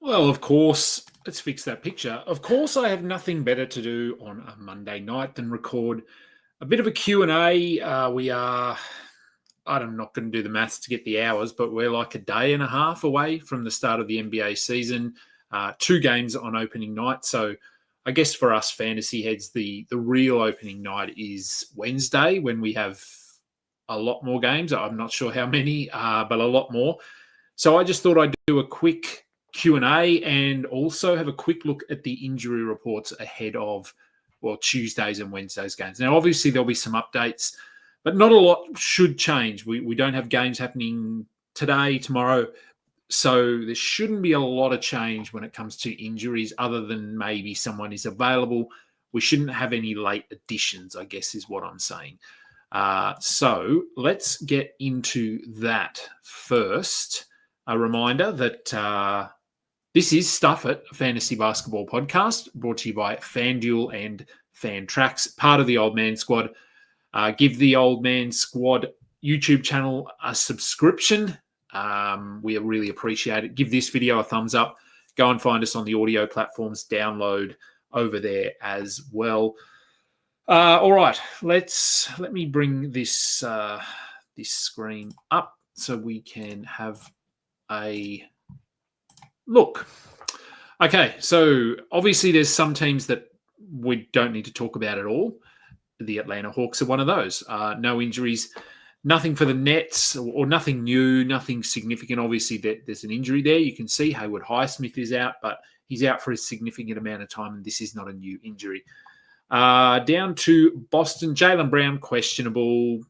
Well, of course, let's fix that picture. Of course, I have nothing better to do on a Monday night than record a bit of a Q&A. I'm not going to do the maths to get the hours, but we're like a day and a half away from the start of the NBA season. 2 games on opening night. So I guess for us fantasy heads, the real opening night is Wednesday when we have a lot more games. I'm not sure how many, but a lot more. So I just thought I'd do a quick Q&A and also have a quick look at the injury reports ahead of, Tuesdays and Wednesdays games. Now, obviously, there'll be some updates, but not a lot should change. We don't have games happening today, tomorrow, so there shouldn't be a lot of change when it comes to injuries other than maybe someone is available. We shouldn't have any late additions, I guess is what I'm saying. So let's get into that first. A reminder that this is Stuff It, a fantasy basketball podcast brought to you by FanDuel and FanTrax, part of the Old Man Squad. Give the Old Man Squad YouTube channel a subscription. We really appreciate it. Give this video a thumbs up. Go and find us on the audio platforms. Download over there as well. All right, let me bring this this screen up so we can have a look. Okay, so obviously there's some teams that we don't need to talk about at all. The Atlanta Hawks are one of those. No injuries, nothing for the Nets, or nothing new, nothing significant. Obviously, there's an injury there. You can see Haywood Highsmith is out, but he's out for a significant amount of time, and this is not a new injury. Down to Boston, Jaylen Brown, questionable.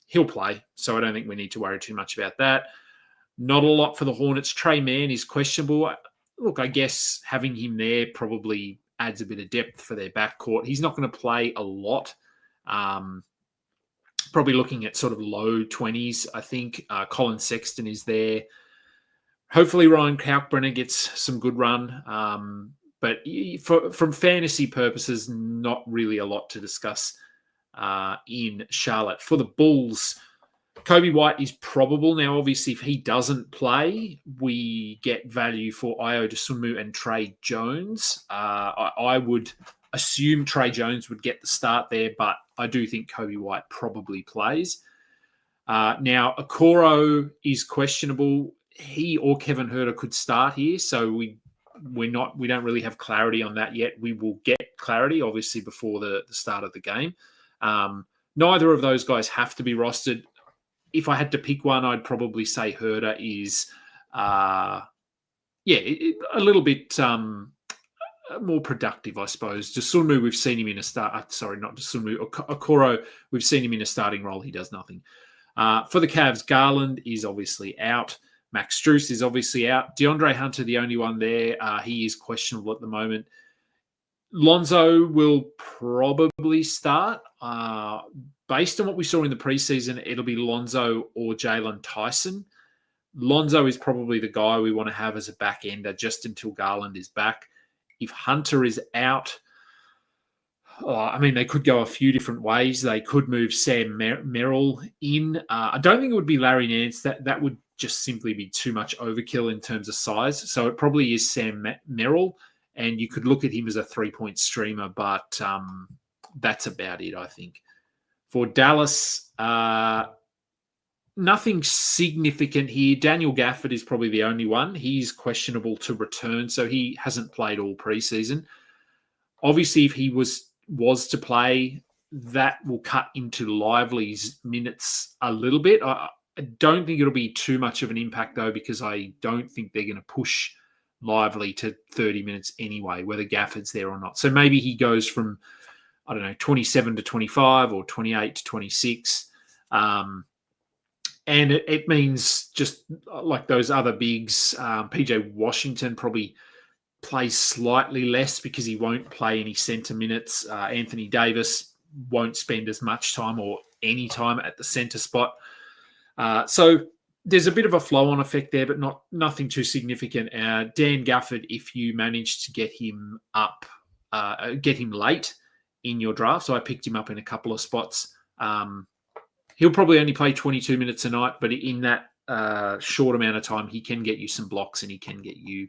He'll play, so I don't think we need to worry too much about that. Not a lot for the Hornets. Trey Mann is questionable. Look, I guess having him there probably adds a bit of depth for their backcourt. He's not going to play a lot. Probably looking at sort of low 20s, I think. Colin Sexton is there. Hopefully Ryan Kalkbrenner gets some good run. But from fantasy purposes, not really a lot to discuss in Charlotte. For the Bulls, Kobe White is probable. Now, obviously, if he doesn't play, we get value for Ayo Dosunmu and Trey Jones. I would assume Trey Jones would get the start there, but I do think Kobe White probably plays. Now, Okoro is questionable. He or Kevin Huerter could start here, so we don't really have clarity on that yet. We will get clarity, obviously, before the start of the game. Neither of those guys have to be rostered. If I had to pick one, I'd probably say Huerter is, a little bit more productive, I suppose. Dosunmu, we've seen him in a start. Sorry, not Dosunmu. Okoro, we've seen him in a starting role. He does nothing. For the Cavs, Garland is obviously out. Max Strus is obviously out. DeAndre Hunter, the only one there. He is questionable at the moment. Lonzo will probably start. Based on what we saw in the preseason, it'll be Lonzo or Jalen Tyson. Lonzo is probably the guy we want to have as a back ender just until Garland is back. If Hunter is out, they could go a few different ways. They could move Sam Merrill in. I don't think it would be Larry Nance. That would just simply be too much overkill in terms of size. So it probably is Sam Merrill, and you could look at him as a 3-point streamer, but that's about it, I think. For Dallas, nothing significant here. Daniel Gafford is probably the only one. He's questionable to return, so he hasn't played all preseason. Obviously, if he was to play, that will cut into Lively's minutes a little bit. I don't think it'll be too much of an impact, though, because I don't think they're going to push Lively to 30 minutes anyway, whether Gafford's there or not. So maybe he goes from 27 to 25 or 28 to 26. And it means just like those other bigs, PJ Washington probably plays slightly less because he won't play any center minutes. Anthony Davis won't spend as much time or any time at the center spot. So there's a bit of a flow-on effect there, but nothing too significant. Dan Gafford, if you manage to get him up, get him late in your draft, so I picked him up in a couple of spots. He'll probably only play 22 minutes a night, but in that short amount of time, he can get you some blocks and he can get you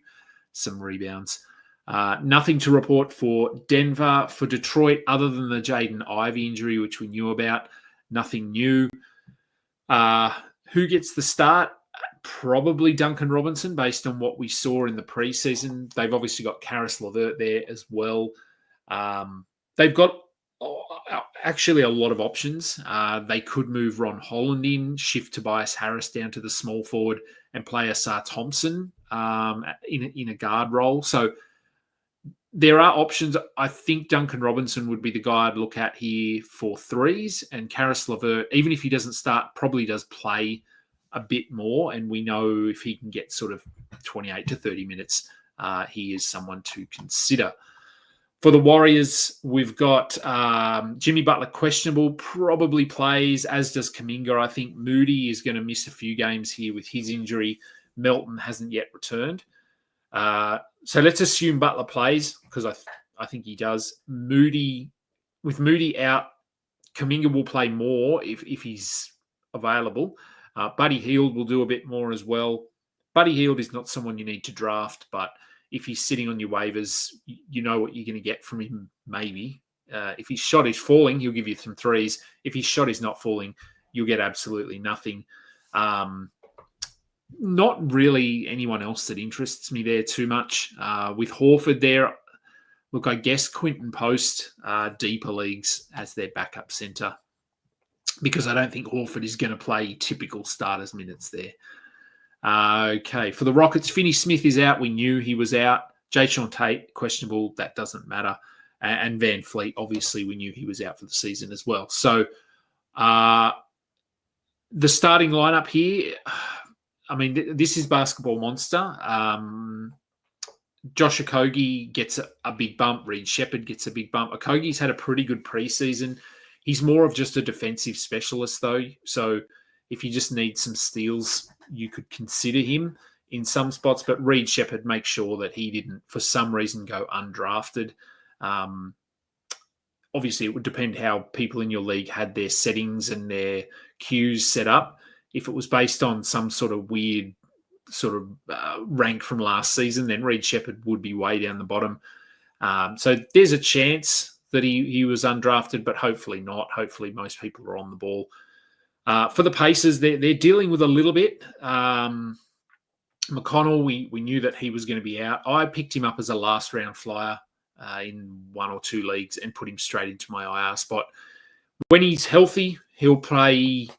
some rebounds. Nothing to report for Denver. For Detroit, other than the Jaden Ivey injury, which we knew about, nothing new. Who gets the start? Probably Duncan Robinson, based on what we saw in the preseason. They've obviously got Karis LeVert there as well. They've got actually a lot of options. They could move Ron Holland in, shift Tobias Harris down to the small forward, and play Asar Thompson in a guard role. So there are options. I think Duncan Robinson would be the guy I'd look at here for threes, and Karis LeVert, even if he doesn't start, probably does play a bit more, and we know if he can get sort of 28 to 30 minutes, he is someone to consider. For the Warriors, we've got Jimmy Butler questionable, probably plays, as does Kuminga. I think Moody is going to miss a few games here with his injury. Melton hasn't yet returned. So let's assume Butler plays, because I think he does. With Moody out, Kuminga will play more if he's available. Buddy Hield will do a bit more as well. Buddy Hield is not someone you need to draft, but if he's sitting on your waivers, you know what you're going to get from him, maybe. If his shot is falling, he'll give you some threes. If his shot is not falling, you'll get absolutely nothing. Not really anyone else that interests me there too much. With Horford there, look, I guess Quinton Post, deeper leagues as their backup centre, because I don't think Horford is going to play typical starters minutes there. Okay, for the Rockets, Finney Smith is out. We knew he was out. Jayshawn Tate, questionable. That doesn't matter. And Van Fleet, obviously, we knew he was out for the season as well. So the starting lineup here, I mean, this is Basketball Monster. Josh Okogie gets a big bump. Reed Shepherd gets a big bump. Okogie's had a pretty good preseason. He's more of just a defensive specialist, though. So if you just need some steals, you could consider him in some spots. But Reed Shepherd, make sure that he didn't, for some reason, go undrafted. Obviously, it would depend how people in your league had their settings and their queues set up. If it was based on some sort of weird rank from last season, then Reed Shepherd would be way down the bottom. So there's a chance that he was undrafted, but hopefully not. Hopefully most people are on the ball. For the Pacers, they're dealing with a little bit. McConnell, we knew that he was going to be out. I picked him up as a last-round flyer in one or two leagues and put him straight into my IR spot. When he's healthy, he'll play...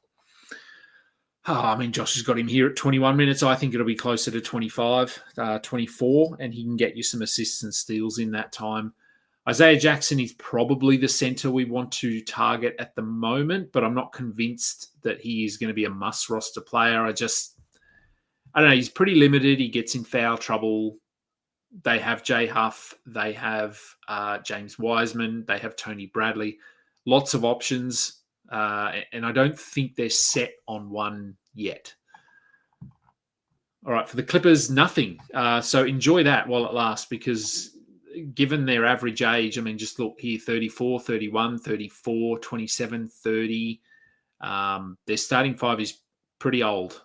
Josh has got him here at 21 minutes. I think it'll be closer to 25, 24, and he can get you some assists and steals in that time. Isaiah Jackson is probably the center we want to target at the moment, but I'm not convinced that he is going to be a must-roster player. I don't know. He's pretty limited. He gets in foul trouble. They have Jay Huff. They have James Wiseman. They have Tony Bradley. Lots of options, and I don't think they're set on one yet. All right, for the Clippers, nothing. So enjoy that while it lasts, because given their average age, I mean, just look here, 34, 31, 34, 27, 30. Their starting five is pretty old.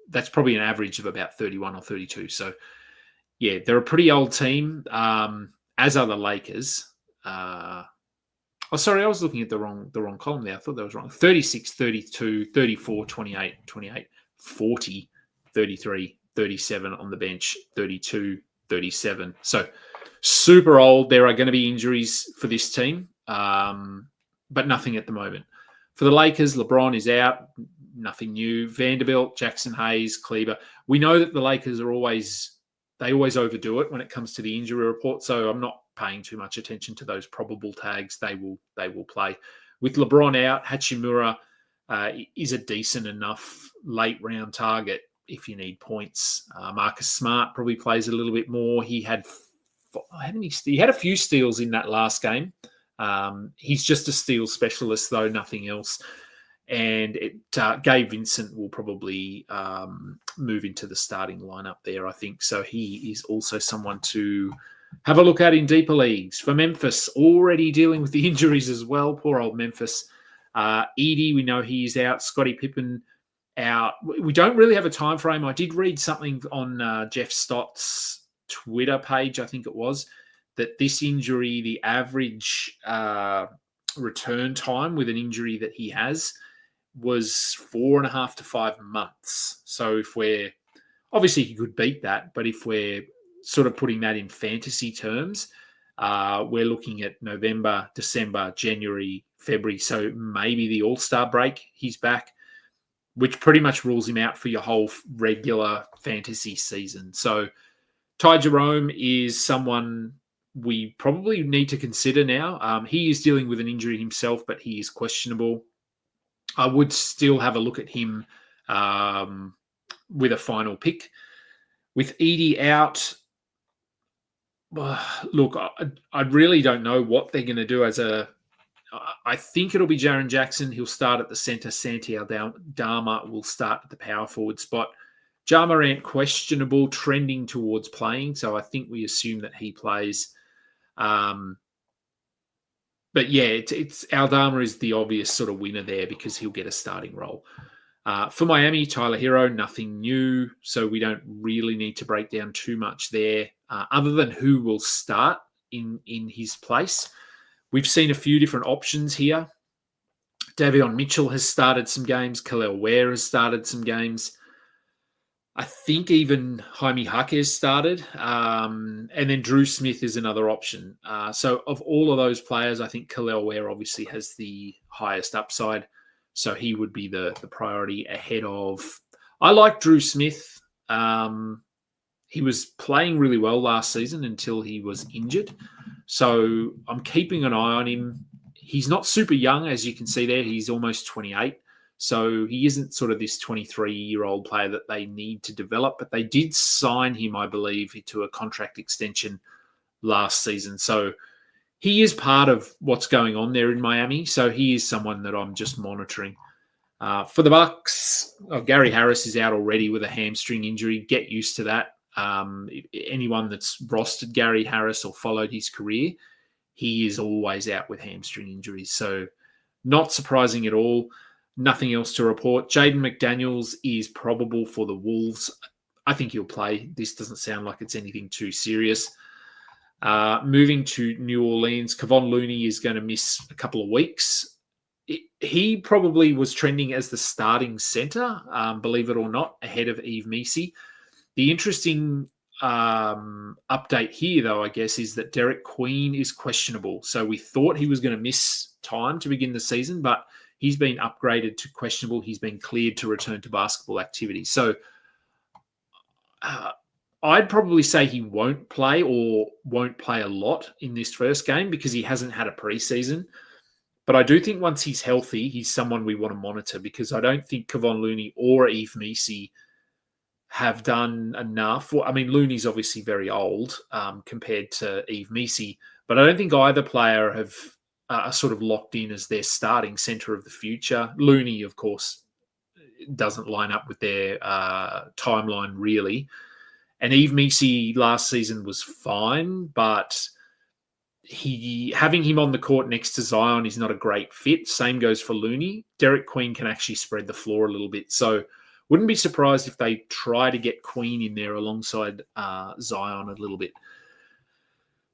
That's probably an average of about 31 or 32. So, yeah, they're a pretty old team, as are the Lakers. I was looking at the wrong column there. I thought that was wrong. 36, 32, 34, 28, 28, 40, 33, 37 on the bench, 32, 37. So super old. There are going to be injuries for this team, but nothing at the moment. For the Lakers, LeBron is out. Nothing new. Vanderbilt, Jackson Hayes, Kleber. We know that the Lakers always overdo it when it comes to the injury report. So I'm not paying too much attention to those probable tags. They will play. With LeBron out, Hachimura is a decent enough late round target if you need points. Marcus Smart probably plays a little bit more. He had a few steals in that last game. He's just a steal specialist, though, nothing else. And Gabe Vincent will probably move into the starting lineup there, I think. So he is also someone to have a look at in deeper leagues. For Memphis, already dealing with the injuries as well. Poor old Memphis. Edey, we know he's out. Scottie Pippen out. We don't really have a time frame. I did read something on Jeff Stott's Twitter page, I think it was, that this injury, the average return time with an injury that he has was 4.5 to 5 months. So if we're, obviously he could beat that, but if we're sort of putting that in fantasy terms, we're looking at November, December, January, February. So maybe the All-Star break, he's back, which pretty much rules him out for your whole regular fantasy season. So Ty Jerome is someone we probably need to consider now. He is dealing with an injury himself, but he is questionable. I would still have a look at him with a final pick. With Edie out, look, I really don't know what they're going to do I think it'll be Jaren Jackson. He'll start at the centre. Santi Aldama will start at the power forward spot. Ja Morant, questionable, trending towards playing. So I think we assume that he plays. But yeah, it's Aldama is the obvious sort of winner there because he'll get a starting role. For Miami, Tyler Hero, nothing new. So we don't really need to break down too much there other than who will start in his place. We've seen a few different options here. Davion Mitchell has started some games. Khalil Ware has started some games. I think even Jaime Jaquez started. And then Drew Smith is another option. So of all of those players, I think Khalil Ware obviously has the highest upside. So he would be the priority ahead of... I like Drew Smith. He was playing really well last season until he was injured. So I'm keeping an eye on him. He's not super young, as you can see there. He's almost 28. So he isn't sort of this 23-year-old player that they need to develop. But they did sign him, I believe, to a contract extension last season. So he is part of what's going on there in Miami. So he is someone that I'm just monitoring. For the Bucks, Gary Harris is out already with a hamstring injury. Get used to that. Anyone that's rostered Gary Harris or followed his career, he is always out with hamstring injuries. So not surprising at all. Nothing else to report. Jaden McDaniels is probable for the Wolves. I think he'll play. This doesn't sound like it's anything too serious. Moving to New Orleans, Kevon Looney is going to miss a couple of weeks. He probably was trending as the starting center, believe it or not, ahead of Yves Missi. The interesting update here, though, I guess, is that Derek Queen is questionable. So we thought he was going to miss time to begin the season, but he's been upgraded to questionable. He's been cleared to return to basketball activity. So I'd probably say he won't play or won't play a lot in this first game because he hasn't had a preseason. But I do think once he's healthy, he's someone we want to monitor because I don't think Kevon Looney or Yves Missi have done enough. Well, I mean, Looney's obviously very old compared to Yves Missi, but I don't think either player have are sort of locked in as their starting center of the future. Looney, of course, doesn't line up with their timeline really. And Yves Missi last season was fine, but having him on the court next to Zion is not a great fit. Same goes for Looney. Derek Queen can actually spread the floor a little bit. So wouldn't be surprised if they try to get Queen in there alongside Zion a little bit.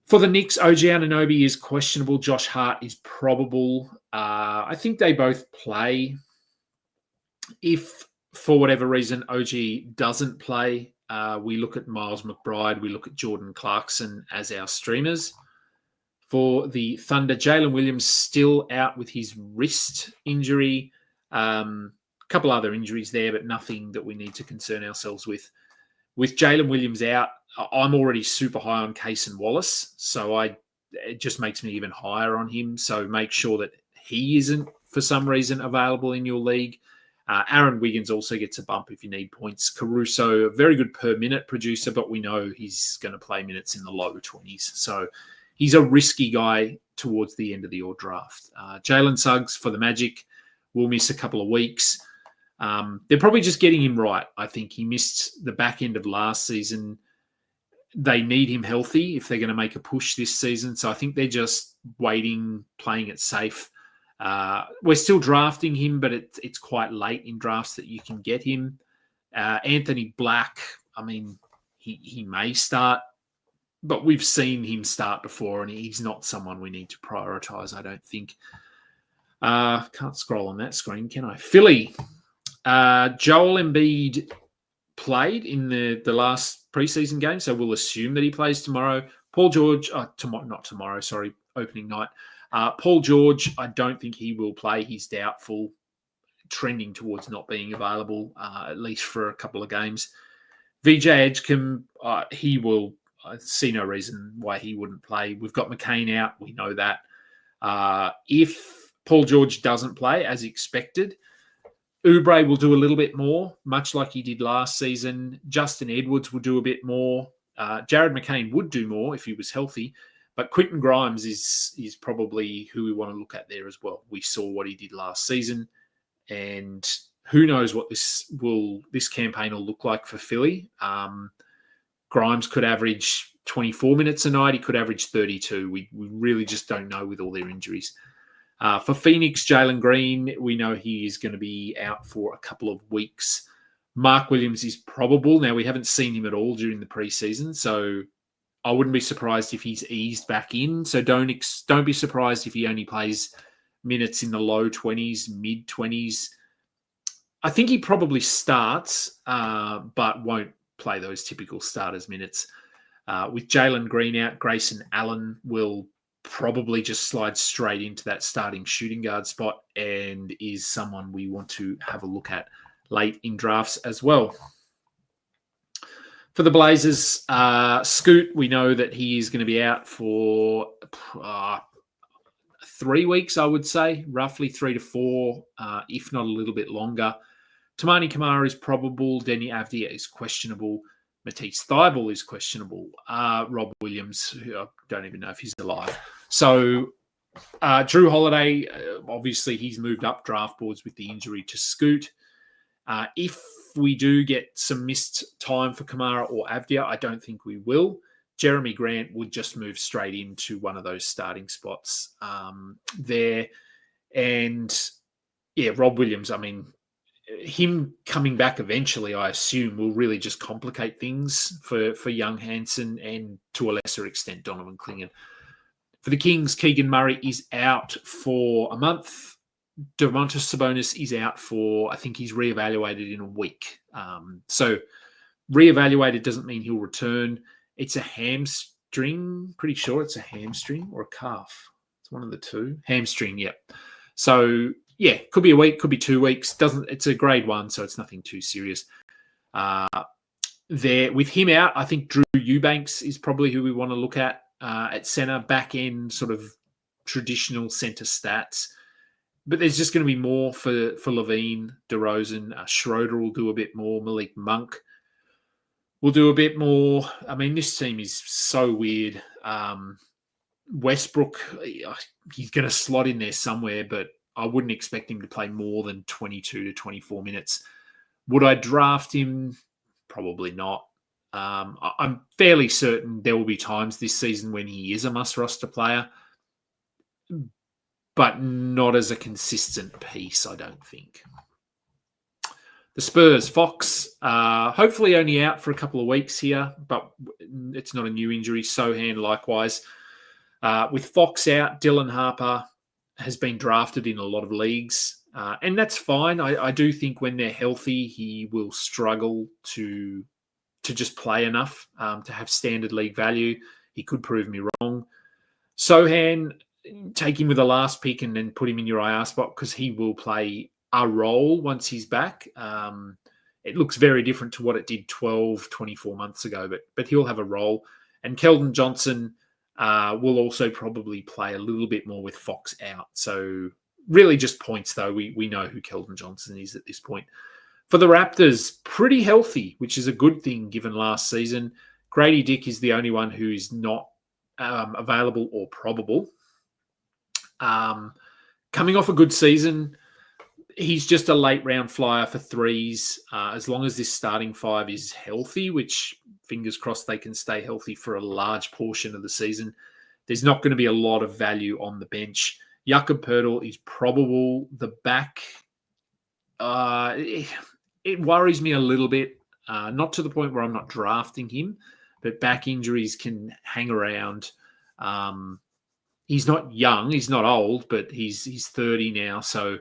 For the Knicks, OG Anunoby is questionable. Josh Hart is probable. I think they both play. If, for whatever reason, OG doesn't play, we look at Miles McBride, we look at Jordan Clarkson as our streamers. For the Thunder, Jalen Williams still out with his wrist injury. A couple other injuries there, but nothing that we need to concern ourselves with. With Jalen Williams out, I'm already super high on Cason Wallace, so it just makes me even higher on him. So make sure that he isn't, for some reason, available in your league. Aaron Wiggins also gets a bump if you need points. Caruso, a very good per-minute producer, but we know he's going to play minutes in the low 20s. So he's a risky guy towards the end of your draft. Jalen Suggs for the Magic will miss a couple of weeks. They're probably just getting him right. I think he missed the back end of last season. They need him healthy if they're going to make a push this season. So I think they're just waiting, playing it safe. We're still drafting him, but it's quite late in drafts that you can get him. Anthony Black, I mean, he may start, but we've seen him start before, and he's not someone we need to prioritise, I don't think. Can't scroll on that screen, can I? Philly. Joel Embiid played in the last preseason game, so we'll assume that he plays tomorrow. Paul George, not tomorrow, sorry, opening night. Paul George, I don't think he will play. He's doubtful, trending towards not being available, at least for a couple of games. VJ Edgecombe, he will. I see no reason why he wouldn't play. We've got McCain out. We know that. If Paul George doesn't play, as expected, Oubre will do a little bit more, much like he did last season. Justin Edwards will do a bit more. Jared McCain would do more if he was healthy. But Quentin Grimes is probably who we want to look at there as well. We saw what he did last season, and who knows what this campaign will look like for Philly. Grimes could average 24 minutes a night. He could average 32. We really just don't know with all their injuries. For Phoenix, Jalen Green, we know he is going to be out for a couple of weeks. Mark Williams is probable. Now, we haven't seen him at all during the preseason, so I wouldn't be surprised if he's eased back in. So don't be surprised if he only plays minutes in the low 20s, mid 20s. I think he probably starts, but won't play those typical starters minutes. With Jalen Green out, Grayson Allen will probably just slide straight into that starting shooting guard spot and is someone we want to have a look at late in drafts as well. For the Blazers, Scoot, we know that he is going to be out for 3 weeks, I would say, roughly 3 to 4, if not a little bit longer. Tamani Kamara is probable. Denny Avdia is questionable. Matisse Thybulle is questionable. Rob Williams, who I don't even know if he's alive. So Drew Holiday, obviously he's moved up draft boards with the injury to Scoot. If we do get some missed time for Kamara or Avdia, I don't think we will. Jeremy Grant would just move straight into one of those starting spots there. And yeah, Rob Williams, I mean, him coming back eventually, I assume, will really just complicate things for young Hansen and to a lesser extent Donovan Clingan. For the Kings, Keegan Murray is out for a month. Domantas Sabonis is out for, I think he's reevaluated in a week. So reevaluated doesn't mean he'll return. It's a hamstring, pretty sure it's a hamstring or a calf. It's one of the two. Hamstring, yep. So yeah, could be a week, could be 2 weeks. It's a grade 1, so it's nothing too serious. There with him out, I think Drew Eubanks is probably who we want to look at center, back end, sort of traditional center stats. But there's just going to be more for Levine, DeRozan. Schroeder will do a bit more. Malik Monk will do a bit more. I mean, this team is so weird. Westbrook, he's going to slot in there somewhere, but I wouldn't expect him to play more than 22 to 24 minutes. Would I draft him? Probably not. I'm fairly certain there will be times this season when he is a must-roster player, but not as a consistent piece, I don't think. The Spurs, Fox, hopefully only out for a couple of weeks here, but it's not a new injury. Sohan, likewise. With Fox out, Dylan Harper has been drafted in a lot of leagues, and that's fine. I do think when they're healthy, he will struggle to just play enough to have standard league value. He could prove me wrong. Sohan, take him with the last pick and then put him in your IR spot because he will play a role once he's back. It looks very different to what it did 12, 24 months ago, but he'll have a role. And Keldon Johnson will also probably play a little bit more with Fox out. So really just points, though. We know who Keldon Johnson is at this point. For the Raptors, pretty healthy, which is a good thing given last season. Grady Dick is the only one who is not available or probable. Coming off a good season, he's just a late round flyer for threes. As long as this starting five is healthy, which fingers crossed they can stay healthy for a large portion of the season, there's not going to be a lot of value on the bench. Jakob Poeltl is probable. The back, it worries me a little bit, not to the point where I'm not drafting him, but back injuries can hang around. He's not young, he's not old, but he's 30 now. So,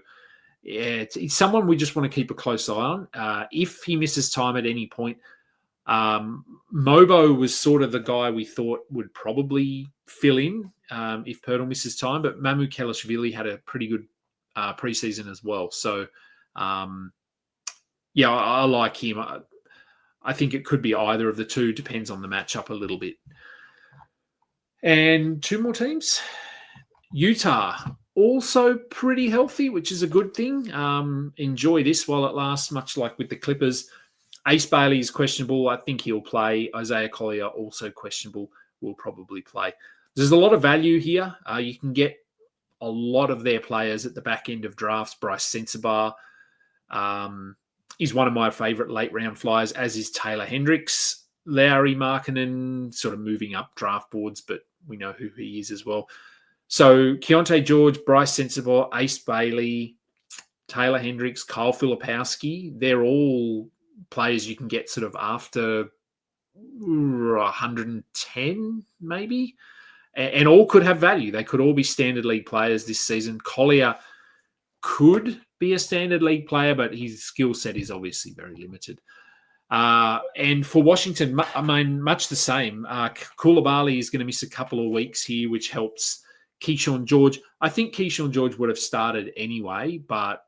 yeah, it's someone we just want to keep a close eye on. If he misses time at any point, Mobo was sort of the guy we thought would probably fill in if Poeltl misses time, but Mamu Kelishvili had a pretty good preseason as well. So, yeah, I like him. I think it could be either of the two, depends on the matchup a little bit. And two more teams. Utah, also pretty healthy, which is a good thing. Enjoy this while it lasts, much like with the Clippers. Ace Bailey is questionable. I think he'll play. Isaiah Collier, also questionable, will probably play. There's a lot of value here. You can get a lot of their players at the back end of drafts. Bryce Sensabaugh is one of my favourite late round flyers, as is Taylor Hendricks. Lauri Markkanen sort of moving up draft boards, but we know who he is as well. So Keontae George, Bryce Sensabaugh, Ace Bailey, Taylor Hendricks, Kyle Filipowski, they're all players you can get sort of after 110 maybe, and all could have value. They could all be standard league players this season. Collier could be a standard league player, but his skill set is obviously very limited. And for Washington, I mean, much the same. Koulibaly is going to miss a couple of weeks here, which helps Keyshawn George. I think Keyshawn George would have started anyway, but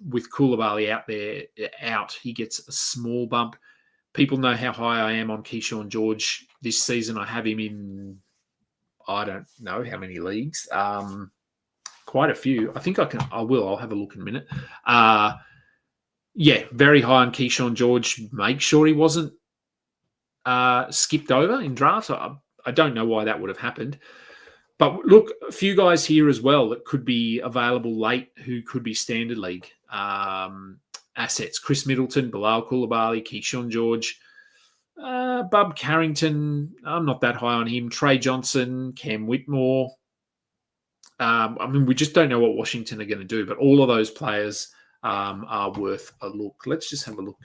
with Koulibaly out, he gets a small bump. People know how high I am on Keyshawn George this season. I have him in, I don't know how many leagues. Quite a few. I think I'll have a look in a minute. Yeah, very high on Keyshawn George. Make sure he wasn't skipped over in drafts. I don't know why that would have happened. But look, a few guys here as well that could be available late who could be standard league assets. Chris Middleton, Bilal Koulibaly, Keyshawn George, Bub Carrington. I'm not that high on him. Trey Johnson, Cam Whitmore. I mean, we just don't know what Washington are going to do, but all of those players are worth a look. Let's just have a look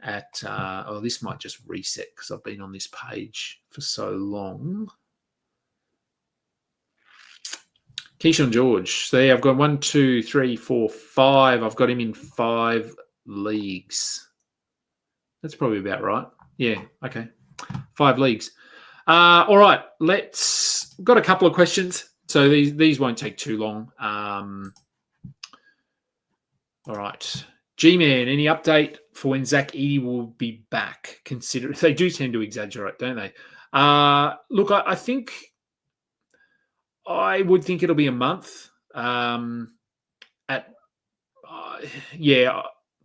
at, this might just reset because I've been on this page for so long. Keyshawn George. So yeah, I've got 1, 2, 3, 4, 5. I've got him in 5 leagues. That's probably about right. Yeah, okay. 5 leagues. All right, got a couple of questions. So these won't take too long. All right. G-Man, any update for when Zach Edey will be back? They do tend to exaggerate, don't they? Look, I think I would think it'll be a month.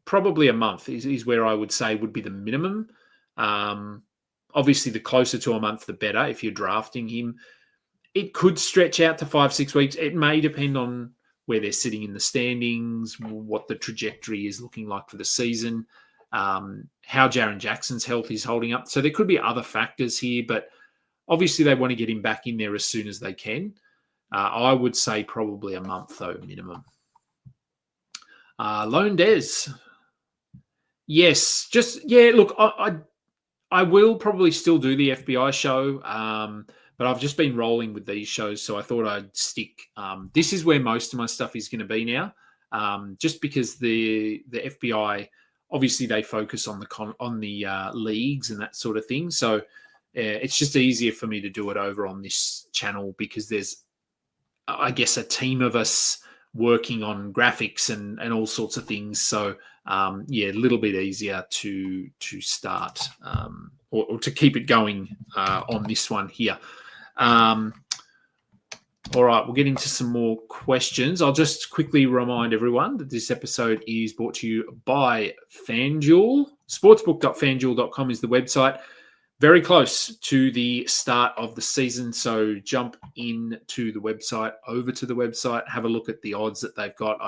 Probably a month is where I would say would be the minimum. Obviously, the closer to a month, the better if you're drafting him. It could stretch out to 5-6 weeks. It may depend on where they're sitting in the standings, what the trajectory is looking like for the season, how Jaren Jackson's health is holding up. So there could be other factors here, but obviously they want to get him back in there as soon as they can. I would say probably a month, though, minimum. Lone Des. Yes. Look, I will probably still do the FBI show, but I've just been rolling with these shows, so I thought I'd stick. This is where most of my stuff is going to be now, just because the FBI, obviously they focus on the leagues and that sort of thing. So it's just easier for me to do it over on this channel because there's, I guess, a team of us working on graphics and all sorts of things. So a little bit easier to start or to keep it going on this one here. All right, we'll get into some more questions. I'll just quickly remind everyone that this episode is brought to you by FanDuel. Sportsbook.fanduel.com is the website. Very close to the start of the season, so jump into the website, over to the website, have a look at the odds that they've got.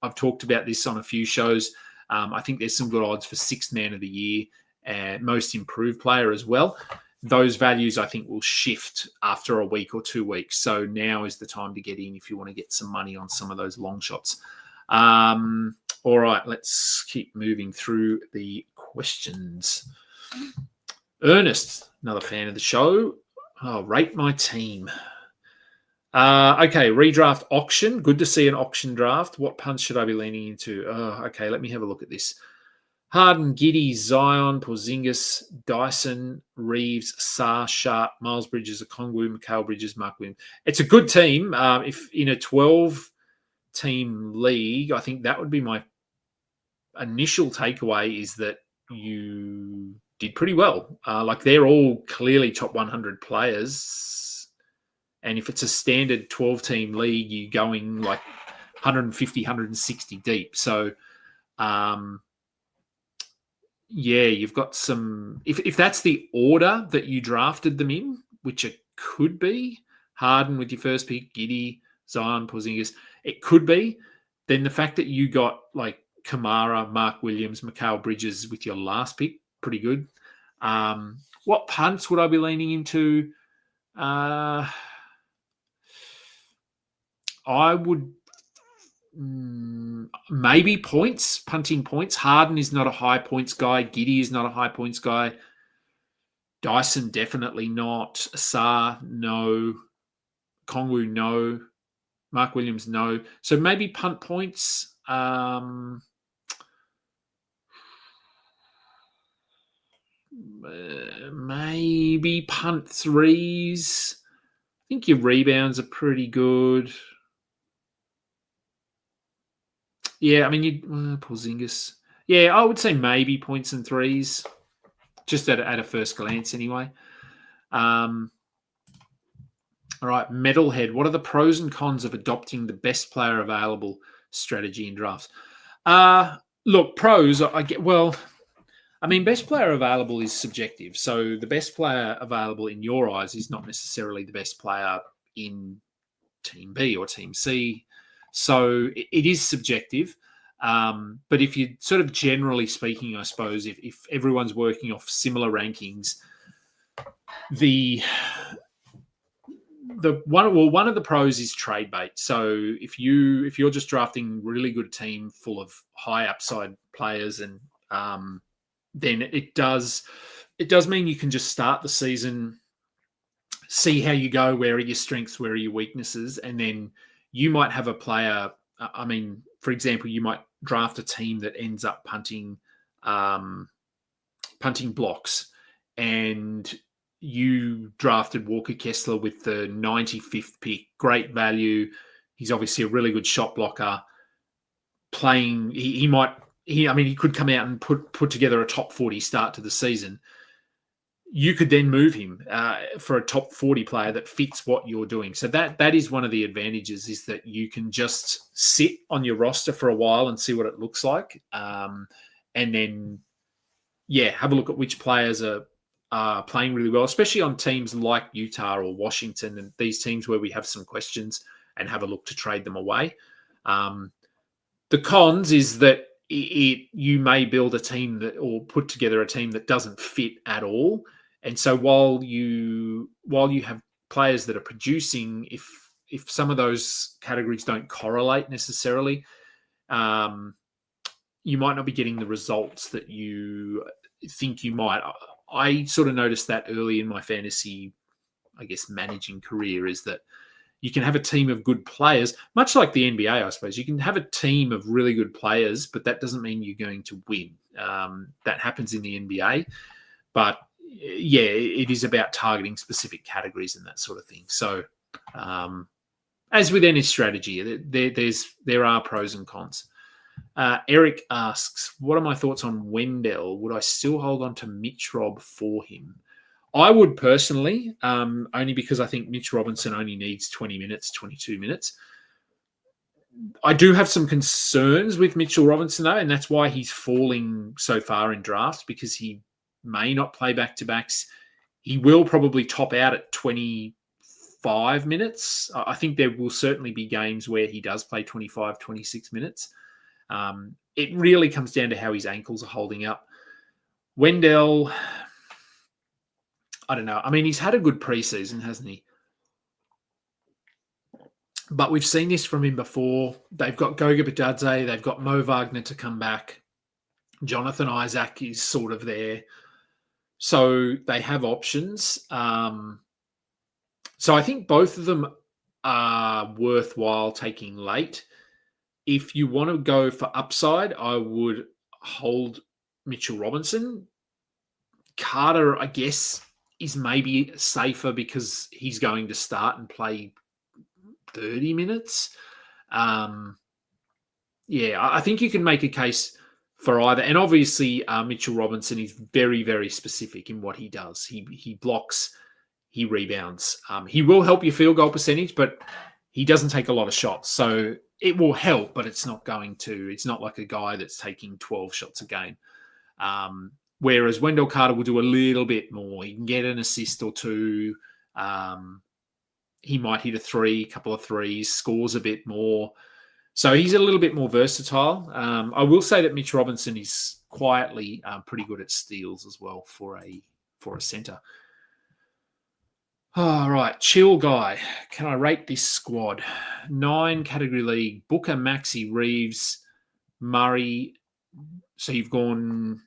I've talked about this on a few shows. I think there's some good odds for 6th man of the year and most improved player as well. those values, I think, will shift after a week or 2 weeks. So now is the time to get in if you want to get some money on some of those long shots. All right, let's keep moving through the questions. Ernest, another fan of the show. Oh, rate my team. Okay, redraft auction. Good to see an auction draft. What punch should I be leaning into? Okay, let me have a look at this. Harden, Giddey, Zion, Porzingis, Dyson, Reeves, Sarr, Sharp, Miles Bridges, Okongwu, Mikal Bridges, Mark Williams. It's a good team. If in a 12-team league, I think that would be my initial takeaway, is that you did pretty well. Like, they're all clearly top 100 players. And if it's a standard 12-team league, you're going like 150, 160 deep. So, yeah, you've got some... If that's the order that you drafted them in, which it could be, Harden with your first pick, Giddey, Zion, Porzingis, it could be, then the fact that you got like Kamara, Mark Williams, Mikal Bridges with your last pick, pretty good. What punts would I be leaning into? I would... maybe points, punting points. Harden is not a high points guy. Giddey is not a high points guy. Dyson, definitely not. Sarr, no. Kongwu, no. Mark Williams, no. So maybe punt points. Maybe punt threes. I think your rebounds are pretty good. Yeah, I mean, Porzingis. Yeah, I would say maybe points and threes, just at a first glance anyway. All right, Metalhead. What are the pros and cons of adopting the best player available strategy in drafts? Look, pros, I get... Well, I mean, best player available is subjective. So the best player available in your eyes is not necessarily the best player in Team B or Team C. So it is subjective. But if you sort of generally speaking, I suppose, if everyone's working off similar rankings, one of the pros is trade bait. So if you're just drafting really good team full of high upside players, and then it does mean you can just start the season, see how you go, where are your strengths, where are your weaknesses, and then you might have a player. I mean, for example, you might draft a team that ends up punting blocks, and you drafted Walker Kessler with the 95th pick. Great value. He's obviously a really good shot blocker. He could come out and put together a top 40 start to the season. You could then move him for a top 40 player that fits what you're doing. So that is one of the advantages, is that you can just sit on your roster for a while and see what it looks like. And then, have a look at which players are playing really well, especially on teams like Utah or Washington and these teams where we have some questions, and have a look to trade them away. The cons is that you may build a team or put together a team that doesn't fit at all. And so while you have players that are producing, if some of those categories don't correlate necessarily, you might not be getting the results that you think you might. I sort of noticed that early in my fantasy, I guess, managing career, is that you can have a team of good players, much like the NBA, I suppose. You can have a team of really good players, but that doesn't mean you're going to win. That happens in the NBA. But, yeah, it is about targeting specific categories and that sort of thing. So, as with any strategy, there are pros and cons. Eric asks, what are my thoughts on Wendell? Would I still hold on to Mitch Rob for him? I would personally, only because I think Mitch Robinson only needs 20 minutes, 22 minutes. I do have some concerns with Mitchell Robinson, though, and that's why he's falling so far in drafts, because he may not play back-to-backs. He will probably top out at 25 minutes. I think there will certainly be games where he does play 25, 26 minutes. It really comes down to how his ankles are holding up. Wendell, I don't know. I mean, he's had a good preseason, hasn't he? But we've seen this from him before. They've got Goga Bitadze. They've got Mo Wagner to come back. Jonathan Isaac is sort of there. So they have options. So I think both of them are worthwhile taking late. If you want to go for upside, I would hold Mitchell Robinson. Carter, I guess, is maybe safer because he's going to start and play 30 minutes. I think you can make a case for either. And obviously, Mitchell Robinson is very, very specific in what he does. He blocks, he rebounds. He will help your field goal percentage, but he doesn't take a lot of shots. So it will help, but it's not like a guy that's taking 12 shots a game. Whereas Wendell Carter will do a little bit more. He can get an assist or two. He might hit a couple of threes, scores a bit more. So he's a little bit more versatile. I will say that Mitch Robinson is quietly pretty good at steals as well for a center. All right, chill guy. Can I rate this squad? 9 category league. Booker, Maxey, Reeves, Murray. So you've gone.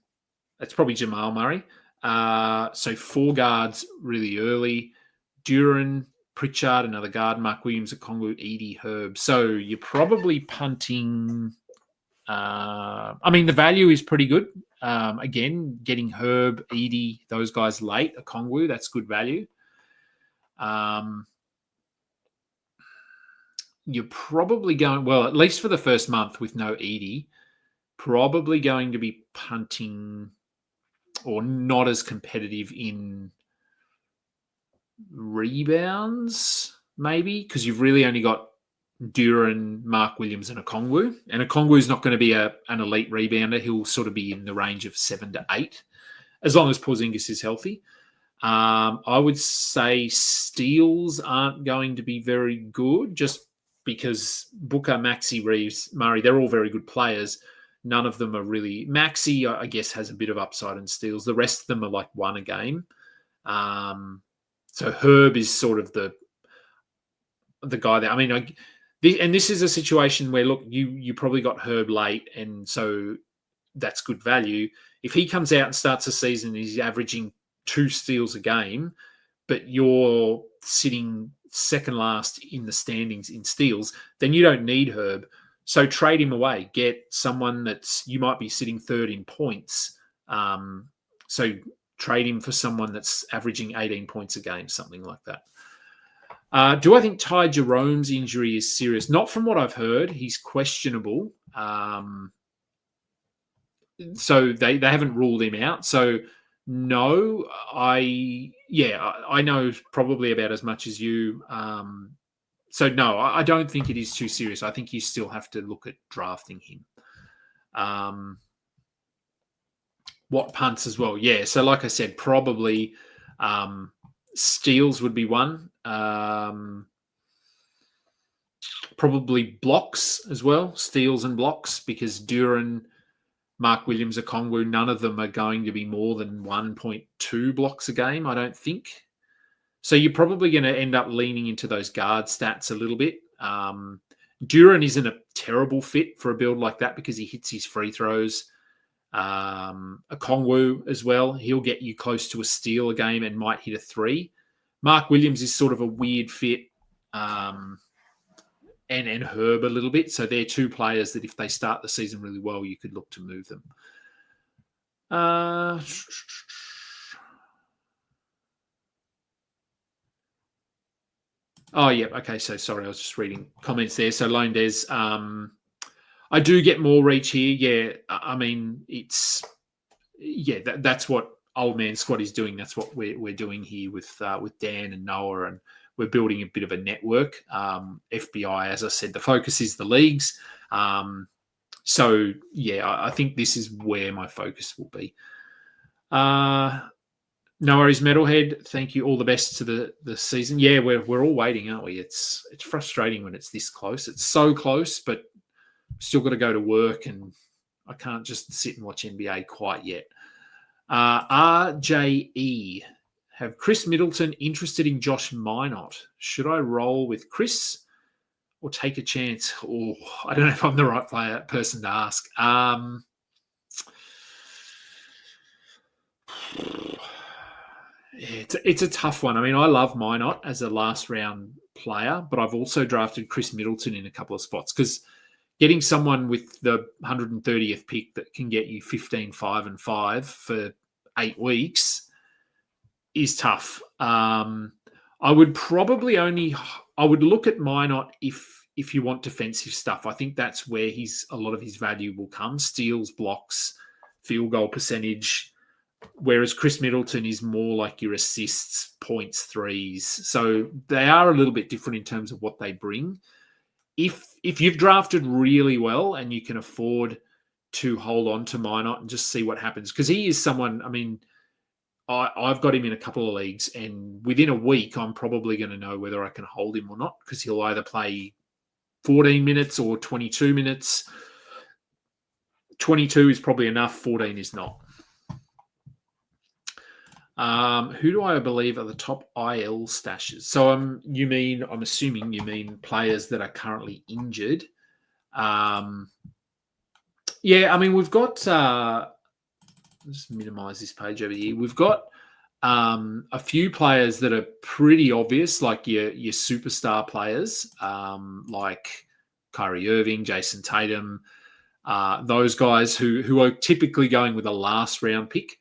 That's probably Jamal Murray. So 4 guards really early. Duran, Pritchard, another guard. Mark Williams, Okongwu, Edie, Herb. So you're probably punting. The value is pretty good. Again, getting Herb, Edie, those guys late. Okongwu, that's good value. You're probably going, well, at least for the first month with no Edie, probably going to be punting or not as competitive in rebounds, maybe, because you've really only got Duran, Mark Williams, and Okongwu. And Okongwu is not going to be an elite rebounder. He'll sort of be in the range of 7 to 8, as long as Porzingis is healthy. I would say steals aren't going to be very good just because Booker, Maxey, Reeves, Murray, they're all very good players. None of them are really... Maxey, I guess, has a bit of upside in steals. The rest of them are like 1 a game. So Herb is sort of the guy that... I mean, this is a situation where, look, you probably got Herb late, and so that's good value. If he comes out and starts the season and he's averaging 2 steals a game, but you're sitting second last in the standings in steals, then you don't need Herb. So trade him away. Get someone you might be sitting third in points. So trade him for someone that's averaging 18 points a game, something like that. Do I think Ty Jerome's injury is serious? Not from what I've heard. He's questionable. So they haven't ruled him out. So no, I know probably about as much as you. So no, I don't think it is too serious. I think you still have to look at drafting him. What punts as well? Yeah, so like I said, probably steals would be one. Probably blocks as well, steals and blocks, because Duran, Mark Williams, Okongwu, none of them are going to be more than 1.2 blocks a game, I don't think. So you're probably going to end up leaning into those guard stats a little bit. Duran isn't a terrible fit for a build like that because he hits his free throws. Okongwu as well. He'll get you close to a steal a game and might hit a 3. Mark Williams is sort of a weird fit. And Herb a little bit. So they're 2 players that if they start the season really well, you could look to move them. Oh, yeah. Okay. So sorry, I was just reading comments there. So Lone Des, I do get more reach here. Yeah. I mean, that's what Old Man Squad is doing. That's what we're doing here with Dan and Noah, and we're building a bit of a network. FBI, as I said, the focus is the leagues. So, yeah, I think this is where my focus will be. No worries, Metalhead. Thank you. All the best to the season. Yeah, we're all waiting, aren't we? It's frustrating when it's this close. It's so close, but still got to go to work, and I can't just sit and watch NBA quite yet. RJE. have Chris Middleton interested in Josh Minot. Should I roll with Chris or take a chance? Oh, I don't know if I'm the right person to ask. It's a tough one. I mean, I love Minot as a last round player, but I've also drafted Chris Middleton in a couple of spots because getting someone with the 130th pick that can get you 15, 5, and 5 for 8 weeks is tough. I would probably I would look at Minot if you want defensive stuff. I think that's where a lot of his value will come: steals, blocks, field goal percentage. Whereas Chris Middleton is more like your assists, points, threes. So they are a little bit different in terms of what they bring. If you've drafted really well and you can afford to hold on to Minot and just see what happens, because he is someone, I mean, I've got him in a couple of leagues, and within a week, I'm probably going to know whether I can hold him or not, because he'll either play 14 minutes or 22 minutes. 22 is probably enough, 14 is not. Who do I believe are the top IL stashes? So I'm assuming you mean players that are currently injured. Yeah, I mean, we've got, just minimize this page over here. We've got a few players that are pretty obvious, like your superstar players, like Kyrie Irving, Jason Tatum, those guys who are typically going with a last round pick.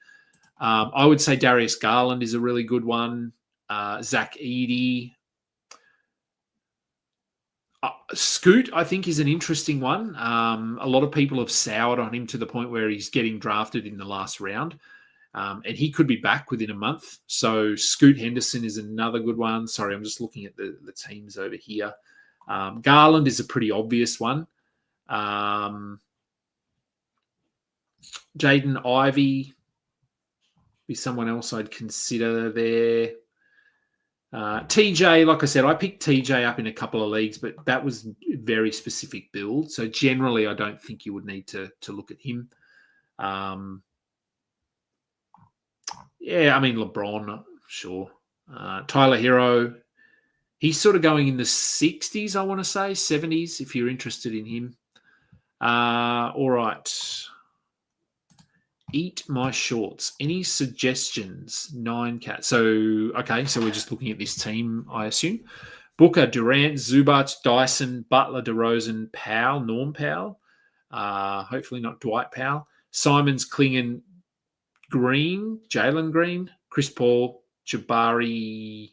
I would say Darius Garland is a really good one. Zach Edey. Scoot, I think, is an interesting one. A lot of people have soured on him to the point where he's getting drafted in the last round. And he could be back within a month. So Scoot Henderson is another good one. Sorry, I'm just looking at the teams over here. Garland is a pretty obvious one. Jaden Ivey be someone else I'd consider there. TJ, like I said, I picked TJ up in a couple of leagues, but that was a very specific build. So generally, I don't think you would need to look at him. Yeah, I mean, LeBron, sure. Tyler Hero, he's sort of going in the 60s, I want to say, 70s, if you're interested in him. All right. Eat my shorts. Any suggestions? 9 cats. So we're just looking at this team, I assume. Booker, Durant, Zubac, Dyson, Butler, DeRozan, Powell, Norm Powell. Hopefully not Dwight Powell. Simons, Klingon, Green, Jalen Green, Chris Paul, Jabari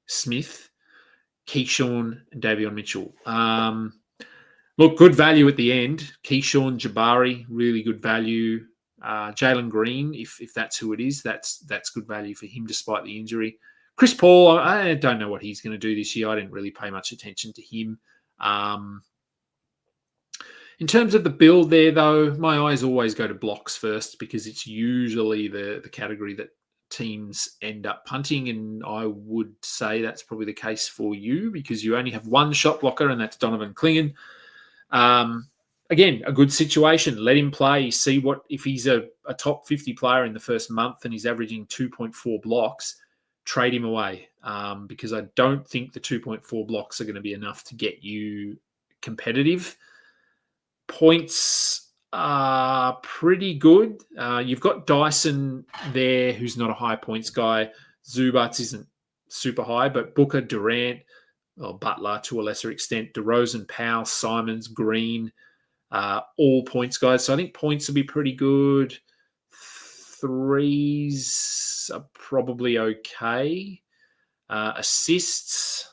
Smith, Keyshawn, and Davion Mitchell. Look, good value at the end. Keyshawn, Jabari, really good value. Jalen Green, if that's who it is, that's good value for him despite the injury. Chris Paul, I don't know what he's going to do this year. I didn't really pay much attention to him. In terms of the build there, though, my eyes always go to blocks first because it's usually the category that teams end up punting, and I would say that's probably the case for you because you only have one shot blocker, and that's Donovan Klingon. Again, a good situation. Let him play. See what if he's a top 50 player in the first month and he's averaging 2.4 blocks, trade him away because I don't think the 2.4 blocks are going to be enough to get you competitive. Points are pretty good. You've got Dyson there, who's not a high points guy. Zubac isn't super high, but Booker, Durant, Butler to a lesser extent, DeRozan, Powell, Simons, Green, all points guys. So I think points will be pretty good. Threes are probably okay. Assists,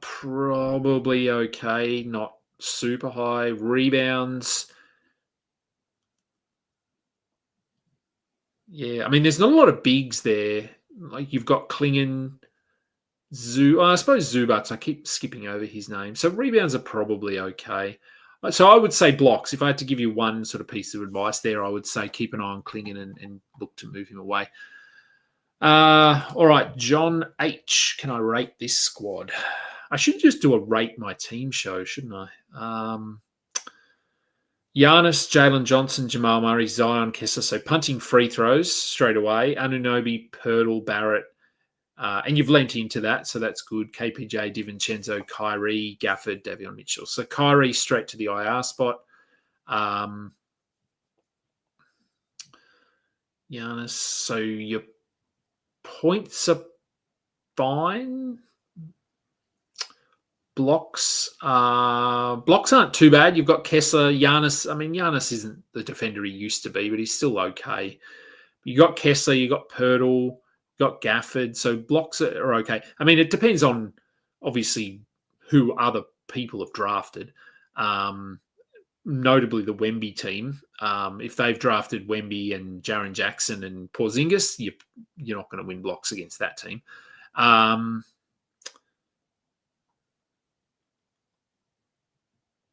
probably okay, not super high. Rebounds, yeah, I mean, there's not a lot of bigs there. Like you've got Klingon, I suppose Zubac. I keep skipping over his name. So rebounds are probably okay. So I would say blocks. If I had to give you one sort of piece of advice there, I would say keep an eye on Klingon and look to move him away. All right, John H. Can I rate this squad? I should just do a rate my team show, shouldn't I? Giannis, Jalen Johnson, Jamal Murray, Zion, Kessler. So punting free throws straight away. Anunoby, Pirtle, Barrett. And you've lent into that, so that's good. KPJ, DiVincenzo, Kyrie, Gafford, Davion Mitchell. So Kyrie straight to the IR spot. Giannis, so your points are fine. Blocks aren't too bad. You've got Kessler, Giannis. I mean, Giannis isn't the defender he used to be, but he's still okay. You got Kessler, you got Pirtle, got Gafford. So blocks are okay. I mean, it depends on obviously who other people have drafted. Notably the Wemby team. If they've drafted Wemby and Jaren Jackson and Porzingis, you're not going to win blocks against that team.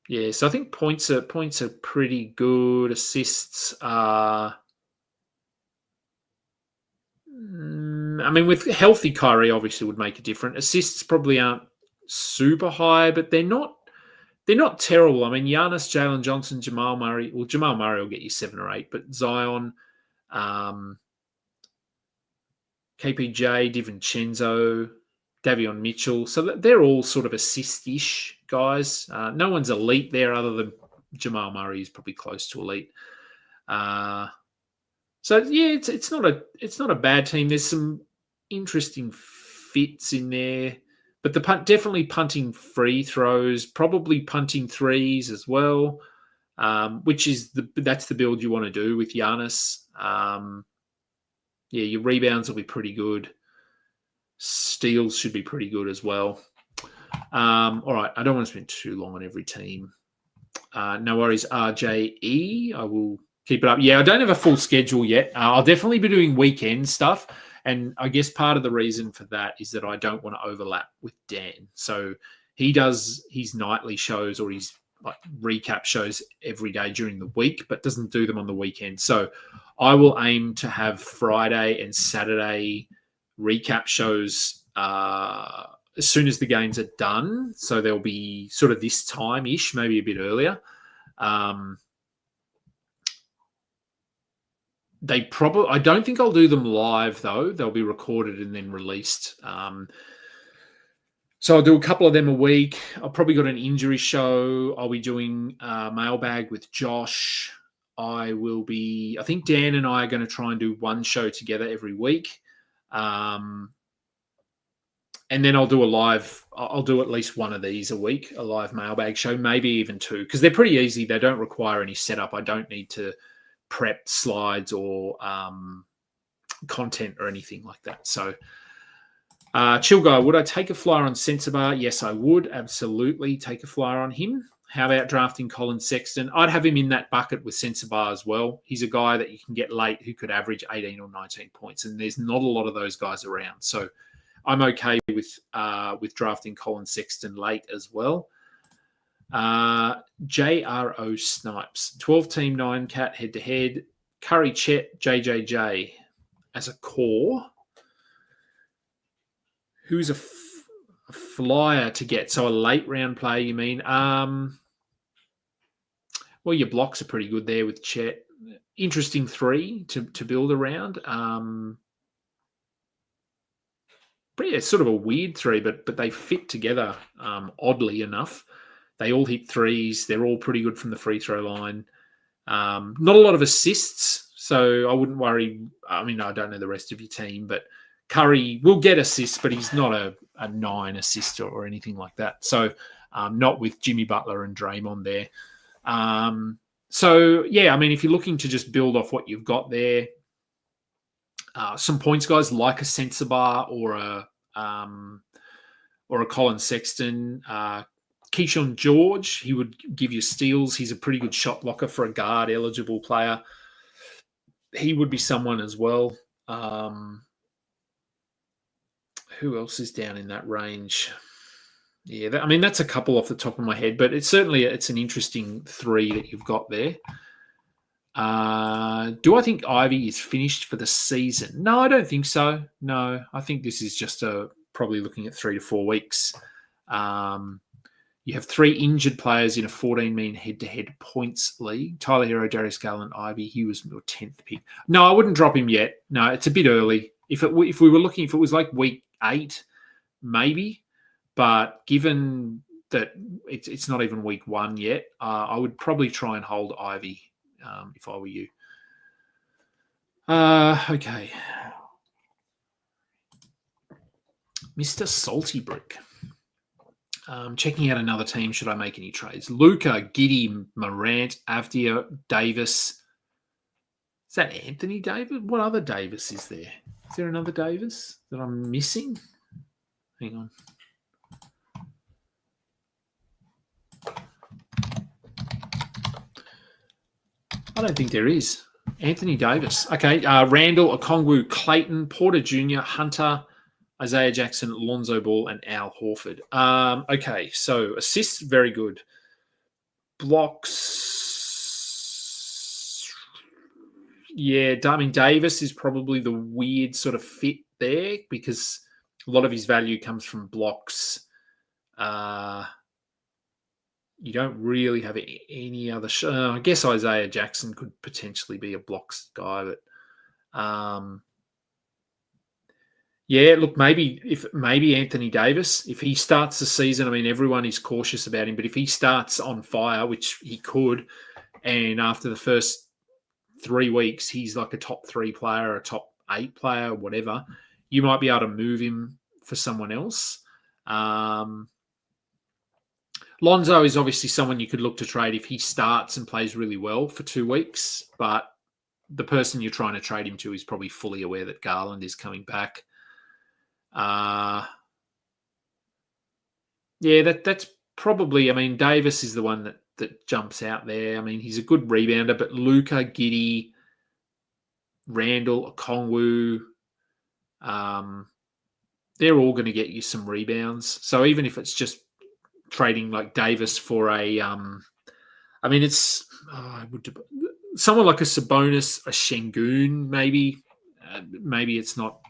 Yeah, so I think points are pretty good. Assists are. I mean, with healthy Kyrie, obviously would make a difference. Assists probably aren't super high, but they're not terrible. I mean, Giannis, Jalen Johnson, Jamal Murray. Well, Jamal Murray will get you 7 or 8, but Zion, KPJ, DiVincenzo, Davion Mitchell. So they're all sort of assist-ish guys. No one's elite there other than Jamal Murray is probably close to elite. So yeah, it's not a bad team. There's some interesting fits in there, but definitely punting free throws, probably punting threes as well, which is that's the build you want to do with Giannis. Yeah, your rebounds will be pretty good. Steals should be pretty good as well. All right, I don't want to spend too long on every team. No worries, RJE. I will keep it up. Yeah, I don't have a full schedule yet. I'll definitely be doing weekend stuff. And I guess part of the reason for that is that I don't want to overlap with Dan. So he does his nightly shows or his recap shows every day during the week, but doesn't do them on the weekend. So I will aim to have Friday and Saturday recap shows as soon as the games are done. So they'll be sort of this time-ish, maybe a bit earlier. I don't think I'll do them live though. They'll be recorded and then released. So I'll do a couple of them a week. I've probably got an injury show. I'll be doing mailbag with Josh. I think Dan and I are going to try and do one show together every week. And then I'll do I'll do at least one of these a week, a live mailbag show, maybe even 2, because they're pretty easy. They don't require any setup. I don't need to prep slides or content or anything like that. So, Chill Guy, would I take a flyer on Sensabaugh? Yes, I would absolutely take a flyer on him. How about drafting Colin Sexton? I'd have him in that bucket with Sensabaugh as well. He's a guy that you can get late who could average 18 or 19 points, and there's not a lot of those guys around. So I'm okay with drafting Colin Sexton late as well. JRO Snipes, 12-team 9-cat head-to-head. Curry, Chet, JJJ as a core. Who's a flyer to get? So a late-round player, you mean? Well, your blocks are pretty good there with Chet. Interesting 3 to build around. It's sort of a weird 3, but they fit together oddly enough. They all hit threes. They're all pretty good from the free throw line. Not a lot of assists, so I wouldn't worry. I mean, I don't know the rest of your team, but Curry will get assists, but he's not a 9 assist or anything like that. So not with Jimmy Butler and Draymond there. So, yeah, I mean, if you're looking to just build off what you've got there, some points guys like a Sensabaugh or a Colin Sexton, Keyshawn George, he would give you steals. He's a pretty good shot blocker for a guard eligible player. He would be someone as well. Who else is down in that range? Yeah, that's a couple off the top of my head, but it's an interesting 3 that you've got there. Do I think Ivy is finished for the season? No, I don't think so. You probably looking at 3 to 4 weeks. You have 3 injured players in a 14-man head-to-head points league. Tyler Hero, Darius Garland, Ivy. He was your 10th pick. No, I wouldn't drop him yet. No, it's a bit early. If we were looking, if it was like week 8, maybe. But given that it's not even week 1 yet, I would probably try and hold Ivy if I were you. Okay. Mr. Salty Brick. Checking out another team. Should I make any trades? Luca, Giddy, Morant, Avdia, Davis. Is that Anthony Davis? What other Davis is there? Is there another Davis that I'm missing? Hang on. I don't think there is. Anthony Davis. Okay. Randall, Okongwu, Clayton, Porter Jr., Hunter, Isaiah Jackson, Lonzo Ball, and Al Horford. Okay, so assists, very good. Blocks, yeah, I mean, Davis is probably the weird sort of fit there because a lot of his value comes from blocks. You don't really have any other... I guess Isaiah Jackson could potentially be a blocks guy, but... yeah, look, maybe Anthony Davis, if he starts the season, I mean, everyone is cautious about him, but if he starts on fire, which he could, and after the first 3 weeks, he's like a top 3 player, a top 8 player, whatever, you might be able to move him for someone else. Lonzo is obviously someone you could look to trade if he starts and plays really well for 2 weeks, but the person you're trying to trade him to is probably fully aware that Garland is coming back. Yeah, that's probably... I mean, Davis is the one that jumps out there. I mean, he's a good rebounder, but Luca, Giddy, Randall, Okongwu, they're all going to get you some rebounds. So even if it's just trading like Davis for a... I mean, it's... someone like a Sabonis, a Şengün, maybe. Maybe it's not...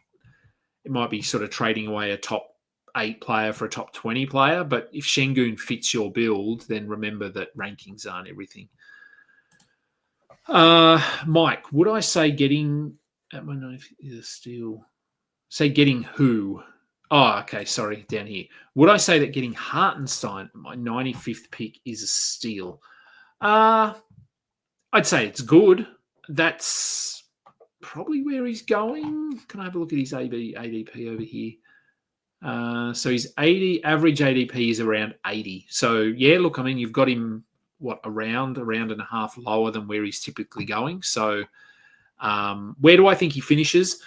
It might be sort of trading away a top 8 player for a top 20 player. But if Şengün fits your build, then remember that rankings aren't everything. Mike, would I say getting... I don't know if it's still... Say getting who? Oh, okay, sorry, down here. Would I say that getting Hartenstein, my 95th pick, is a steal? I'd say it's good. That's probably where he's going. Can I have a look at his ADP over here? So his average ADP is around 80. So yeah, look, I mean, you've got him a round and a half lower than where he's typically going. So where do I think he finishes?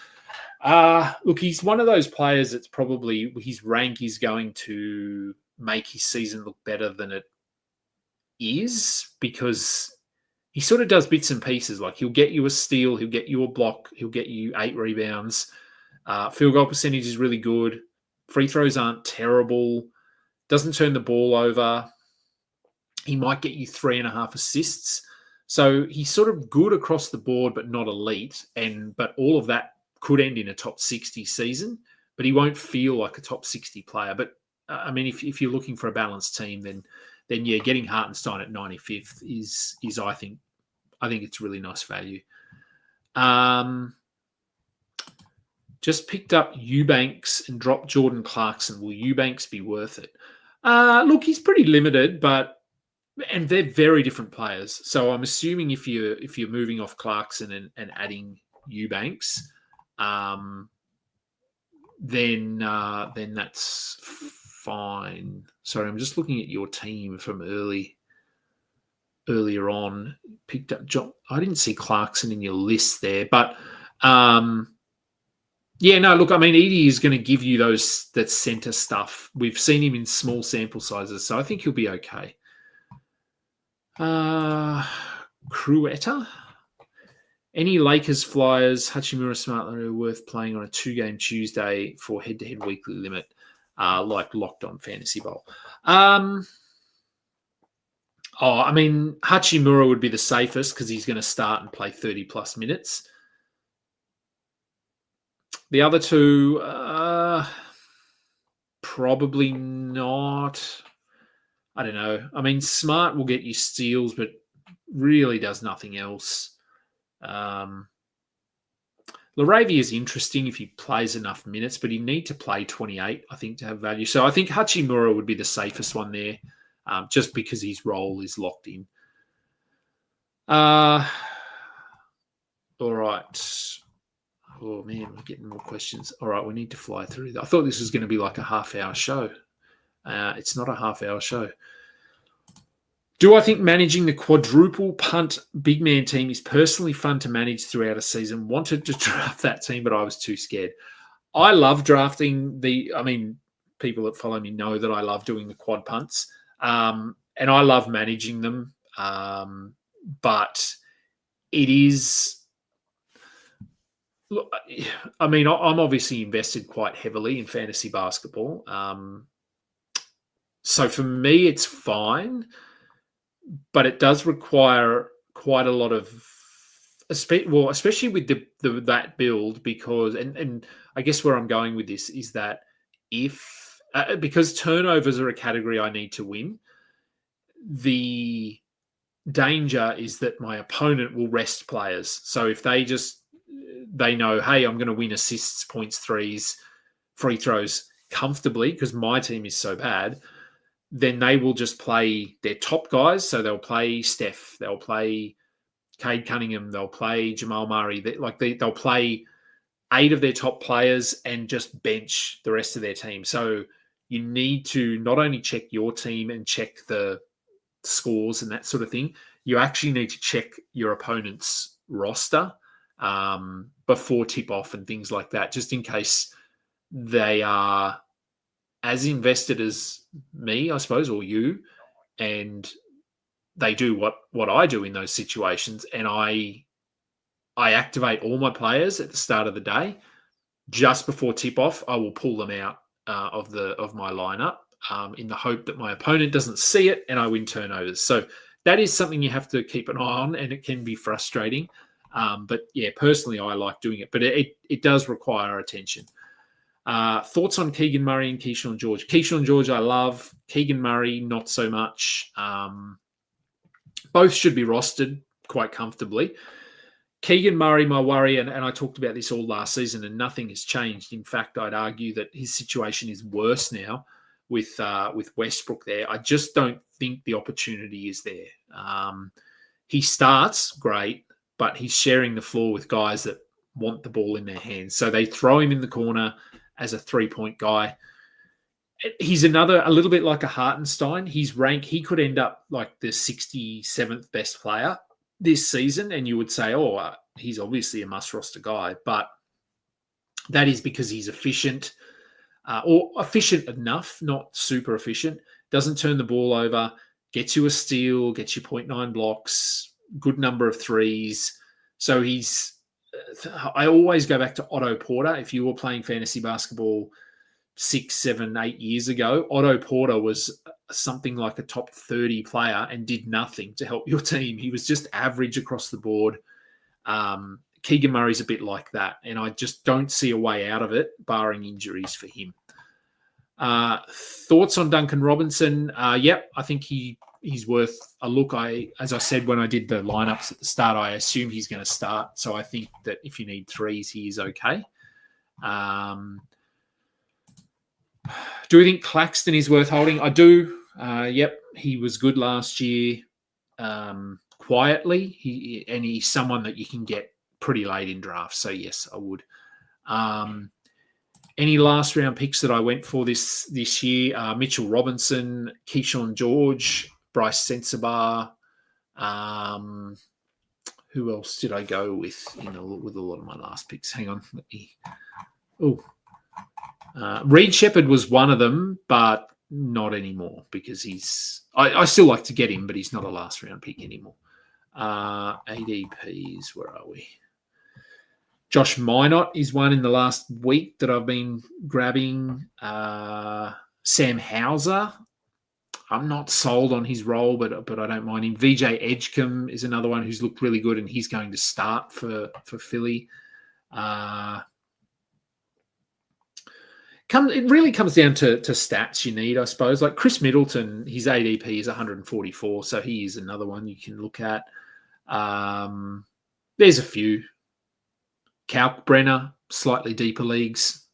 Look, he's one of those players that's probably his rank is going to make his season look better than it is because he sort of does bits and pieces. Like he'll get you a steal, he'll get you a block, he'll get you 8 rebounds. Field goal percentage is really good. Free throws aren't terrible. Doesn't turn the ball over. He might get you 3.5 assists. So he's sort of good across the board, but not elite. But all of that could end in a top 60 season, but he won't feel like a top 60 player. But I mean, if you're looking for a balanced team, then yeah, getting Hartenstein at 95th is I think it's really nice value. Just picked up Eubanks and dropped Jordan Clarkson. Will Eubanks be worth it? Look, he's pretty limited, and they're very different players. So I'm assuming if you're moving off Clarkson and adding Eubanks, then that's fine. Sorry, I'm just looking at your team from earlier on. Picked up John. I didn't see Clarkson in your list there, but yeah, no. Look, I mean, Edey is going to give you that center stuff. We've seen him in small sample sizes, so I think he'll be okay. Cruetta. Any Lakers Flyers, Hachimura Smart are worth playing on a 2-game Tuesday for head-to-head weekly limit, like Locked On Fantasy Bowl? I mean, Hachimura would be the safest because he's going to start and play 30-plus minutes. The other two, probably not. I don't know. I mean, Smart will get you steals, but really does nothing else. Laravia is interesting if he plays enough minutes, but he'd need to play 28, I think, to have value. So I think Hachimura would be the safest one there, just because his role is locked in. All right. Oh, man, we're getting more questions. All right, we need to fly through. I thought this was going to be like a half-hour show. It's not a half-hour show. Do I think managing the quadruple punt big man team is personally fun to manage throughout a season? Wanted to draft that team, but I was too scared. I love drafting people that follow me know that I love doing the quad punts, and I love managing them. But it is... Look, I mean, I'm obviously invested quite heavily in fantasy basketball. So for me, it's fine. But it does require quite a lot of, especially with that build, because and I guess where I'm going with this is that because turnovers are a category I need to win, the danger is that my opponent will rest players. So if they know, hey, I'm going to win assists, points, threes, free throws comfortably because my team is so bad, then they will just play their top guys. So they'll play Steph, they'll play Cade Cunningham, they'll play Jamal Murray. They'll play 8 of their top players and just bench the rest of their team. So you need to not only check your team and check the scores and that sort of thing, you actually need to check your opponent's roster before tip-off and things like that, just in case they are as invested as me, I suppose, or you, and they do what I do in those situations, and I activate all my players at the start of the day. Just before tip-off, I will pull them out of my lineup in the hope that my opponent doesn't see it and I win turnovers. So that is something you have to keep an eye on, and it can be frustrating. But yeah, personally, I like doing it, but it does require attention. Thoughts on Keegan Murray and Keyshawn George? Keyshawn George, I love. Keegan Murray, not so much. Both should be rostered quite comfortably. Keegan Murray, my worry, and I talked about this all last season, and nothing has changed. In fact, I'd argue that his situation is worse now with Westbrook there. I just don't think the opportunity is there. He starts great, but he's sharing the floor with guys that want the ball in their hands. So they throw him in the corner as a 3-point guy. He's a little bit like a Hartenstein. His rank, he could end up like the 67th best player this season, and you would say, he's obviously a must-roster guy. But that is because he's efficient, or efficient enough, not super efficient, doesn't turn the ball over, gets you a steal, gets you 0.9 blocks, good number of threes. So I always go back to Otto Porter. If you were playing fantasy basketball 6, 7, 8 years ago, Otto Porter was something like a top 30 player and did nothing to help your team. He was just average across the board. Keegan Murray's a bit like that, and I just don't see a way out of it, barring injuries for him. Thoughts on Duncan Robinson? Yep, I think he's worth a look. As I said when I did the lineups at the start, I assume he's going to start. So I think that if you need threes, he is okay. Do we think Claxton is worth holding? I do. Yep, he was good last year. Quietly, he's someone that you can get pretty late in drafts. So yes, I would. Any last round picks that I went for this year? Mitchell Robinson, Keyshawn George, Bryce Sensabaugh. Who else did I go with with a lot of my last picks? Hang on. Reed Shepherd was one of them, but not anymore because I still like to get him, but he's not a last round pick anymore. ADPs, where are we? Josh Minot is one in the last week that I've been grabbing. Sam Hauser, I'm not sold on his role, but I don't mind him. VJ Edgecombe is another one who's looked really good, and he's going to start for Philly. it really comes down to stats you need, I suppose. Like Chris Middleton, his ADP is 144, so he is another one you can look at. There's a few. Kalkbrenner, slightly deeper leagues.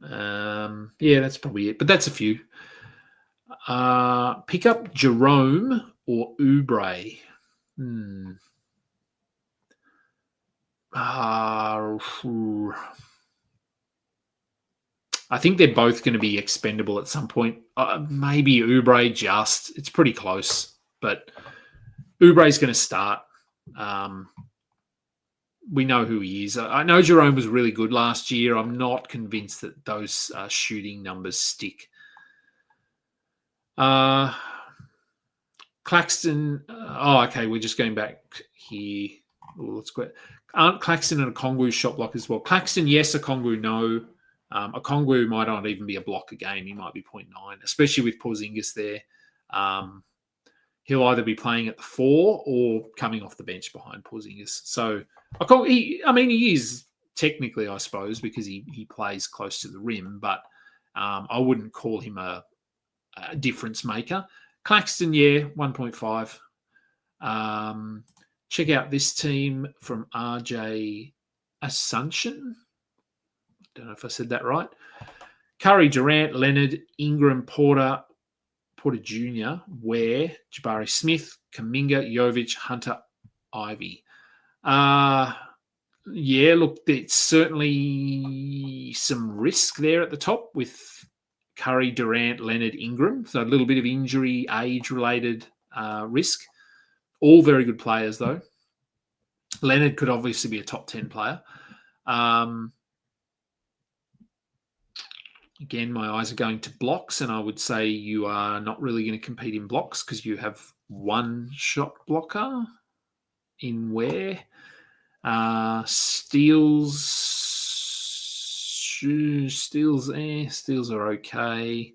Yeah, that's probably it. But that's a few. Pick up Jerome or Oubre. I think they're both going to be expendable at some point. Maybe Oubre just. It's pretty close. But Oubre's going to start. We know who he is. I know Jerome was really good last year. I'm not convinced that those shooting numbers stick. Claxton. Okay. We're just going back here. Let's go. Aren't Claxton and Okongwu shot block as well? Claxton, yes. Okongwu, no. Okongwu might not even be a block a game. He might be 0.9, especially with Porzingis there. He'll either be playing at the 4 or coming off the bench behind Porzingis. So, he is technically, I suppose, because he plays close to the rim, but I wouldn't call him a difference maker. Claxton, yeah, 1.5. Check out this team from RJ Asuncion. Don't know if I said that right. Curry, Durant, Leonard, Ingram, Porter Jr., Ware, Jabari Smith, Kuminga, Jovic, Hunter, Ivy. Yeah, look, it's certainly some risk there at the top with Curry, Durant, Leonard, Ingram. So a little bit of injury, age-related risk. All very good players, though. Leonard could obviously be a top 10 player. Again, my eyes are going to blocks, and I would say you are not really going to compete in blocks because you have one shot blocker in Ware. Steals are okay.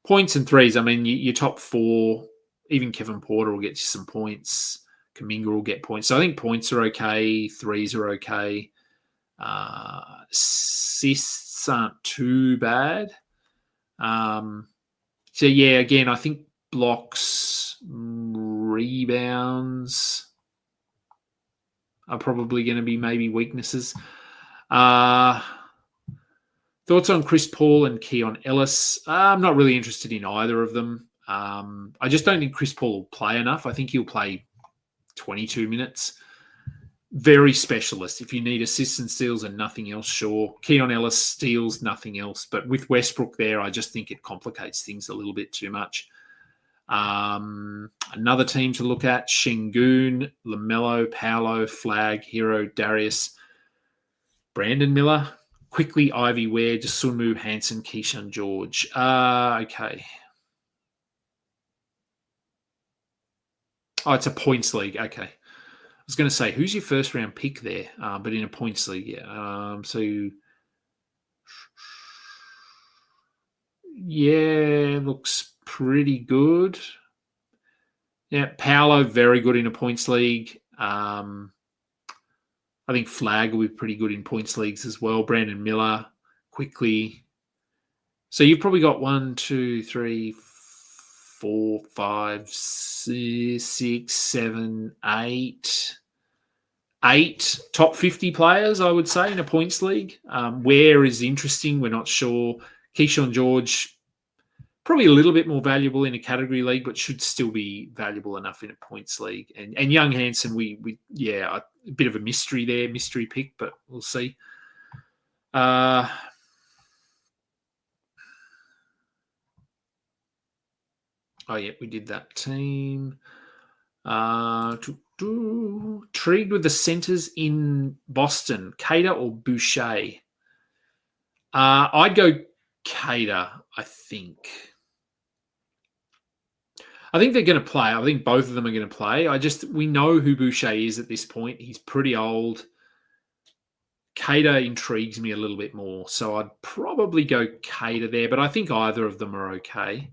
Points and threes, I mean, your top 4, even Kevin Porter will get you some points. Kuminga will get points. So I think points are okay. Threes are okay. Assists aren't too bad. So, yeah, again, I think blocks, rebounds are probably going to be maybe weaknesses. Thoughts on Chris Paul and Keon Ellis? I'm not really interested in either of them. I just don't think Chris Paul will play enough. I think he'll play 22 minutes. Very specialist. If you need assists and steals and nothing else, sure. Keon Ellis steals, nothing else. But with Westbrook there, I just think it complicates things a little bit too much. Another team to look at, Şengün, LaMelo, Paolo, Flag, Hero, Darius, Brandon Miller, Quickly, Ivy Ware, Dosunmu, Hansen, Keyshawn George. Okay. Oh, it's a points league. Okay. I was going to say, who's your first round pick there? But in a points league, yeah. Yeah, looks pretty good. Yeah, Paolo, very good in a points league. I think Flag will be pretty good in points leagues as well. Brandon Miller, Quickly. So you've probably got 1, 2, 3, 4, 5, 6, 7, 8 top 50 players, I would say, in a points league. Where is interesting, we're not sure. Keyshawn George, probably a little bit more valuable in a category league, but should still be valuable enough in a points league. And Young Hansen, a bit of a mystery there, mystery pick, but we'll see. We did that team. Intrigued with the centers in Boston, Cater or Boucher? I'd go Cater, I think. I think they're going to play. I think both of them are going to play. We know who Boucher is at this point. He's pretty old. Cater intrigues me a little bit more. So I'd probably go Cater there, but I think either of them are okay.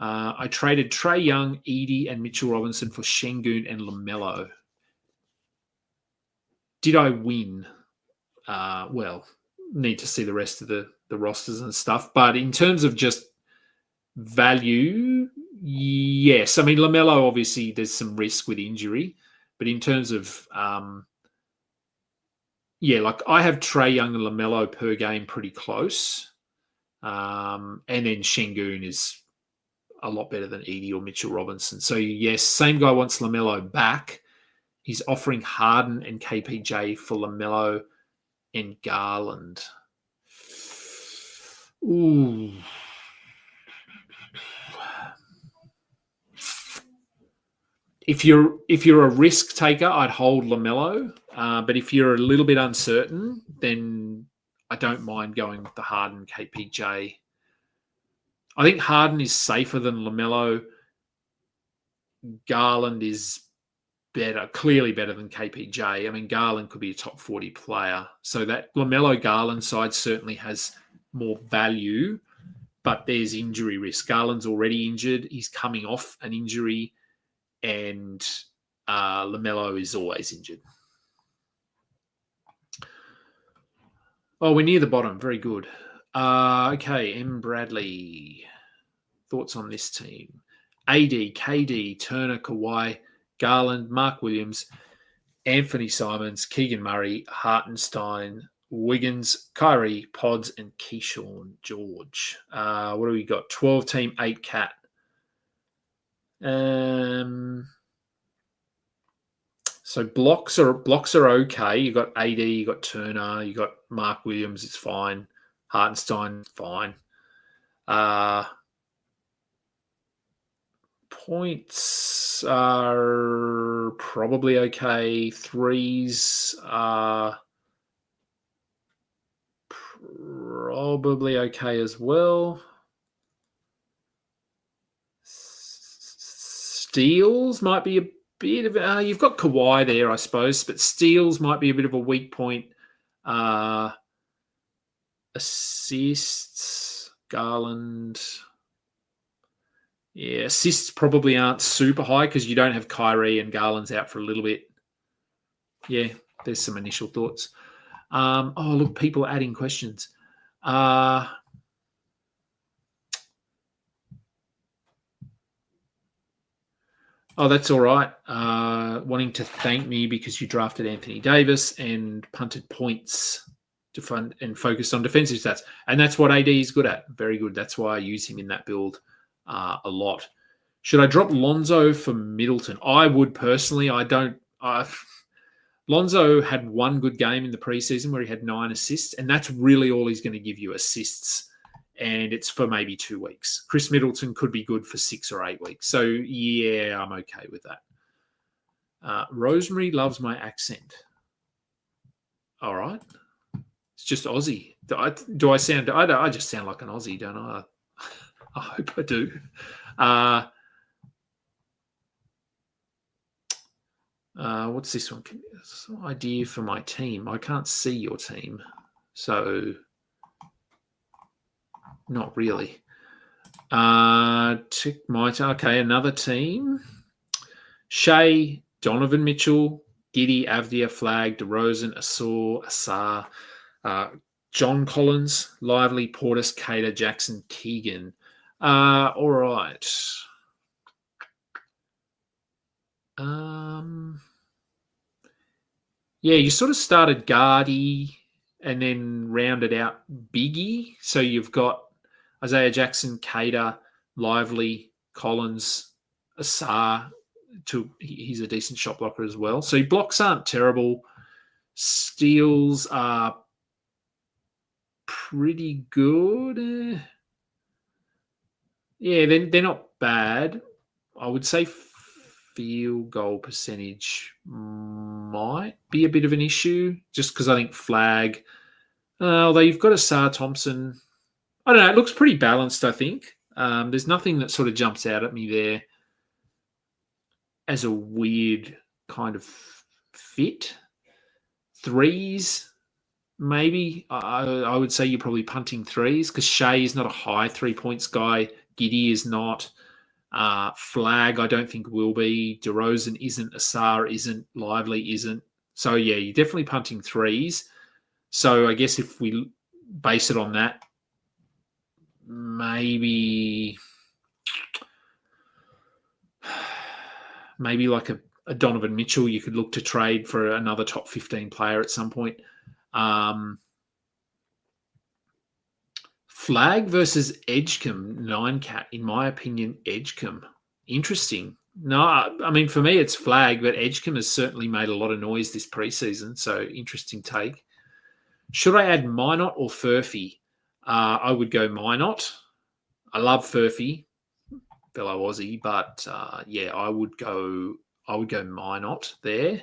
I traded Trae Young, Edey, and Mitchell Robinson for Şengün and LaMelo. Did I win? need to see the rest of the rosters and stuff. But in terms of just value, yes. I mean, LaMelo, obviously, there's some risk with injury. But in terms of, like I have Trae Young and LaMelo per game pretty close. And then Şengün is a lot better than Edey or Mitchell Robinson. So, yes, same guy wants LaMelo back. He's offering Harden and KPJ for LaMelo and Garland. Ooh. If you're a risk taker, I'd hold LaMelo. But if you're a little bit uncertain, then I don't mind going with the Harden KPJ. I think Harden is safer than LaMelo. Garland is better, clearly better than KPJ. I mean, Garland could be a top 40 player. So that LaMelo-Garland side certainly has more value, but there's injury risk. Garland's already injured. He's coming off an injury, and LaMelo is always injured. Oh, we're near the bottom. Very good. Okay, M. Bradley. Thoughts on this team? AD, KD, Turner, Kawhi, Garland, Mark Williams, Anthony Simons, Keegan Murray, Hartenstein, Wiggins, Kyrie, Pods, and Keyshawn George. What do we got? 12 team, 8 cat. So blocks are okay. You got AD, you got Turner, you got Mark Williams. It's fine. Hartenstein, fine. Points are probably okay. Threes are probably okay as well. Steals might be a bit of you've got Kawhi there, I suppose, but steals might be a bit of a weak point. Assists, Garland. Yeah, assists probably aren't super high because you don't have Kyrie and Garland's out for a little bit. Yeah, there's some initial thoughts. Look, people are adding questions. That's all right. Wanting to thank me because you drafted Anthony Davis and punted points to fund and focused on defensive stats. And that's what AD is good at. Very good. That's why I use him in that build a lot. Should I drop Lonzo for Middleton? I would personally. I don't. Lonzo had one good game in the preseason where he had 9 assists, and that's really all he's going to give you, assists. And it's for maybe 2 weeks. Chris Middleton could be good for 6 or 8 weeks. So, yeah, I'm okay with that. Rosemary loves my accent. All right. It's just Aussie. Do I sound... I just sound like an Aussie, don't I? I hope I do. What's this one? Some idea for my team. I can't see your team. So... Not really. Okay, another team. Shea, Donovan Mitchell, Giddey, Avdia, Flag, DeRozan, Asar, John Collins, Lively, Portis, Cater, Jackson, Keegan. All right. You sort of started Gardy and then rounded out Biggie. So you've got Isaiah Jackson, Cater, Lively, Collins, Asar. He's a decent shot blocker as well. So your blocks aren't terrible. Steals are pretty good. Yeah, they're not bad. I would say field goal percentage might be a bit of an issue just because I think Flag, although you've got Asar Thompson, I don't know, it looks pretty balanced, I think. There's nothing that sort of jumps out at me there as a weird kind of fit. Threes, maybe. I would say you're probably punting threes because Shea is not a high 3 points guy. Giddey is not. Flag, I don't think will be. DeRozan isn't. Asar isn't. Lively isn't. So, yeah, you're definitely punting threes. So I guess if we base it on that, maybe like a Donovan Mitchell you could look to trade for another top 15 player at some point. Flag versus Edgecombe, 9-cat. In my opinion, Edgecombe. Interesting. No, I mean, for me, it's Flag, but Edgecombe has certainly made a lot of noise this preseason, so interesting take. Should I add Minot or Furphy? I would go Minot. I love Furphy, fellow Aussie, but I would go Minot there.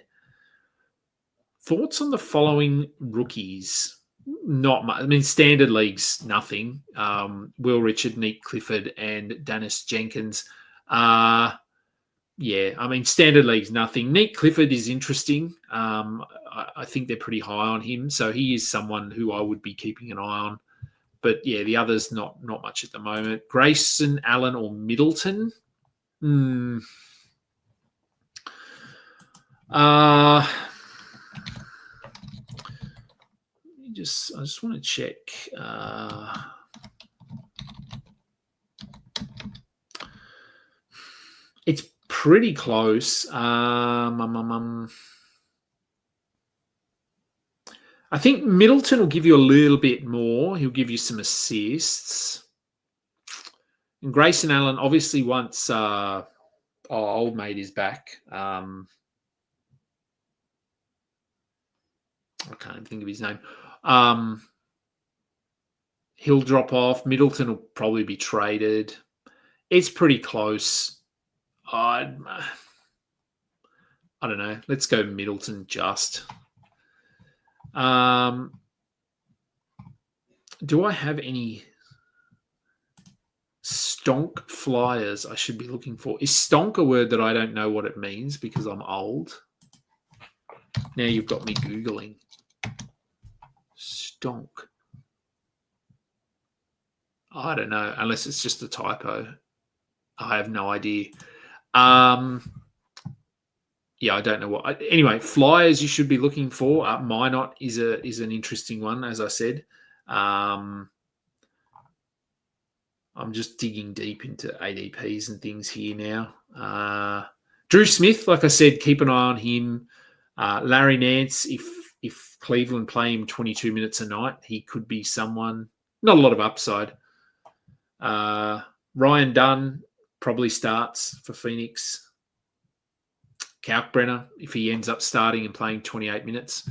Thoughts on the following rookies? Not much. I mean, standard leagues, nothing. Will Richard, Nick Clifford, and Dennis Jenkins. I mean, standard leagues, nothing. Nick Clifford is interesting. I think they're pretty high on him, so he is someone who I would be keeping an eye on. But yeah, the others not much at the moment. Grayson Allen or Middleton. I just want to check. It's pretty close. I think Middleton will give you a little bit more. He'll give you some assists. And Grayson Allen, obviously, once old mate is back. I can't even think of his name. He'll drop off. Middleton will probably be traded. It's pretty close. I don't know. Let's go Middleton just. Do I have any stonk flyers I should be looking for? Is stonk a word that I don't know what it means because I'm old? Now you've got me Googling. Stonk. I don't know, unless it's just a typo. I have no idea. I don't know what. Anyway, flyers you should be looking for. Minot is an interesting one, as I said. I'm just digging deep into ADPs and things here now. Drew Smith, like I said, keep an eye on him. Larry Nance, if Cleveland play him 22 minutes a night, he could be someone. Not a lot of upside. Ryan Dunn probably starts for Phoenix. Kalkbrenner, if he ends up starting and playing 28 minutes.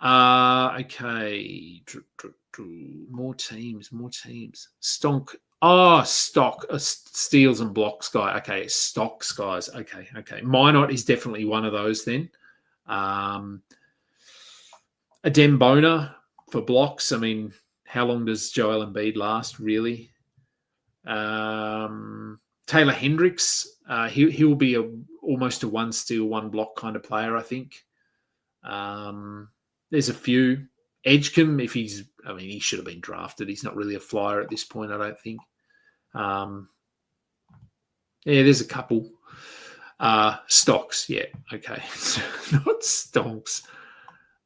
Okay. More teams. Stock. Steals and blocks guy. Okay, stocks guys. Okay. Minot is definitely one of those then. Adem Bona for blocks. I mean, how long does Joel Embiid last, really? Taylor Hendricks, he'll be almost a one steal, one block kind of player, I think. There's a few. Edgecombe, he should have been drafted. He's not really a flyer at this point, I don't think. There's a couple. Stocks, yeah, okay. Not stonks.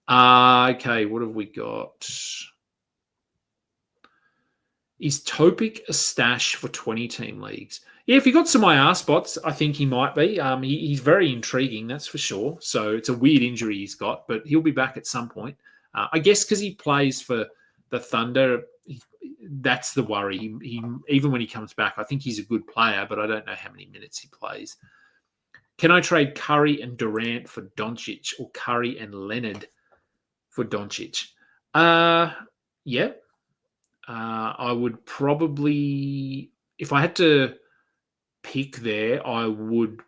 Okay, what have we got? Is Topic a stash for 20-team leagues? Yeah, if he got some IR spots, I think he might be. He's very intriguing, that's for sure. So it's a weird injury he's got, but he'll be back at some point. I guess because he plays for the Thunder, that's the worry. He even when he comes back, I think he's a good player, but I don't know how many minutes he plays. Can I trade Curry and Durant for Doncic or Curry and Leonard for Doncic? Yeah. I would probably, if I had to pick there, I would.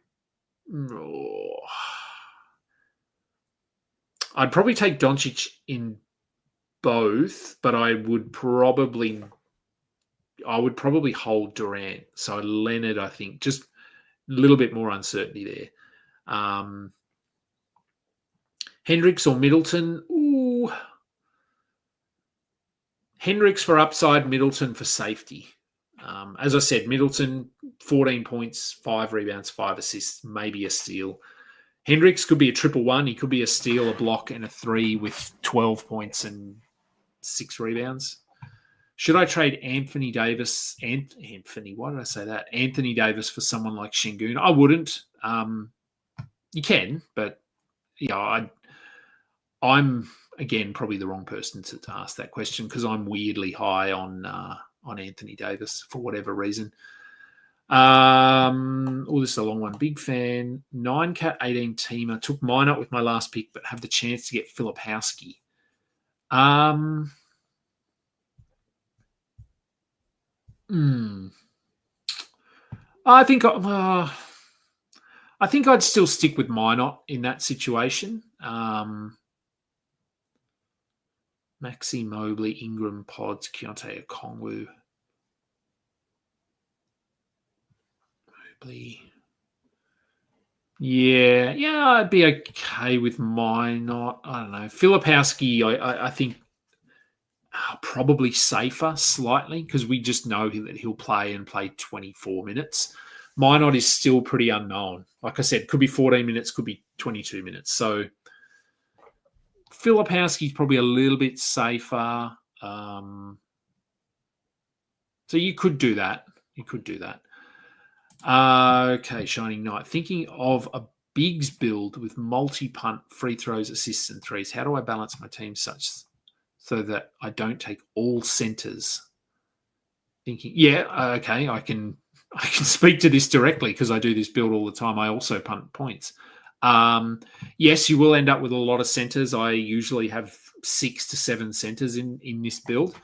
I'd probably take Doncic in both, but I would probably hold Durant. So Leonard, I think, just a little bit more uncertainty there. Hendricks or Middleton? Ooh. Hendricks for upside, Middleton for safety. As I said, Middleton, 14 points, 5 rebounds, 5 assists, maybe a steal. Hendricks could be a 1-1. He could be a steal, a block, and a 3 with 12 points and 6 rebounds. Should I trade Anthony Davis? Anthony, why did I say that? Anthony Davis for someone like Şengün? I wouldn't. You can, but I'm again probably the wrong person to ask that question because I'm weirdly high on Anthony Davis for whatever reason. This is a long one. Big fan. 9-cat 18 teamer. Took mine up with my last pick, but have the chance to get Filipowski. I think I'd still stick with Minot in that situation. Maxi Mobley, Ingram, Pods, Keontae Okongwu. Yeah, I'd be okay with Minot. I don't know. Filipowski, I think probably safer slightly because we just know that he'll play 24 minutes. Minot is still pretty unknown. Like I said, could be 14 minutes, could be 22 minutes. So Filipowski's probably a little bit safer. So you could do that. Okay, Shining Knight. Thinking of a bigs build with multi-punt, free throws, assists, and threes. How do I balance my team such so that I don't take all centers? Thinking, okay, I can speak to this directly because I do this build all the time. I also punt points. Yes, you will end up with a lot of centers. I usually have 6 to 7 centers in this build.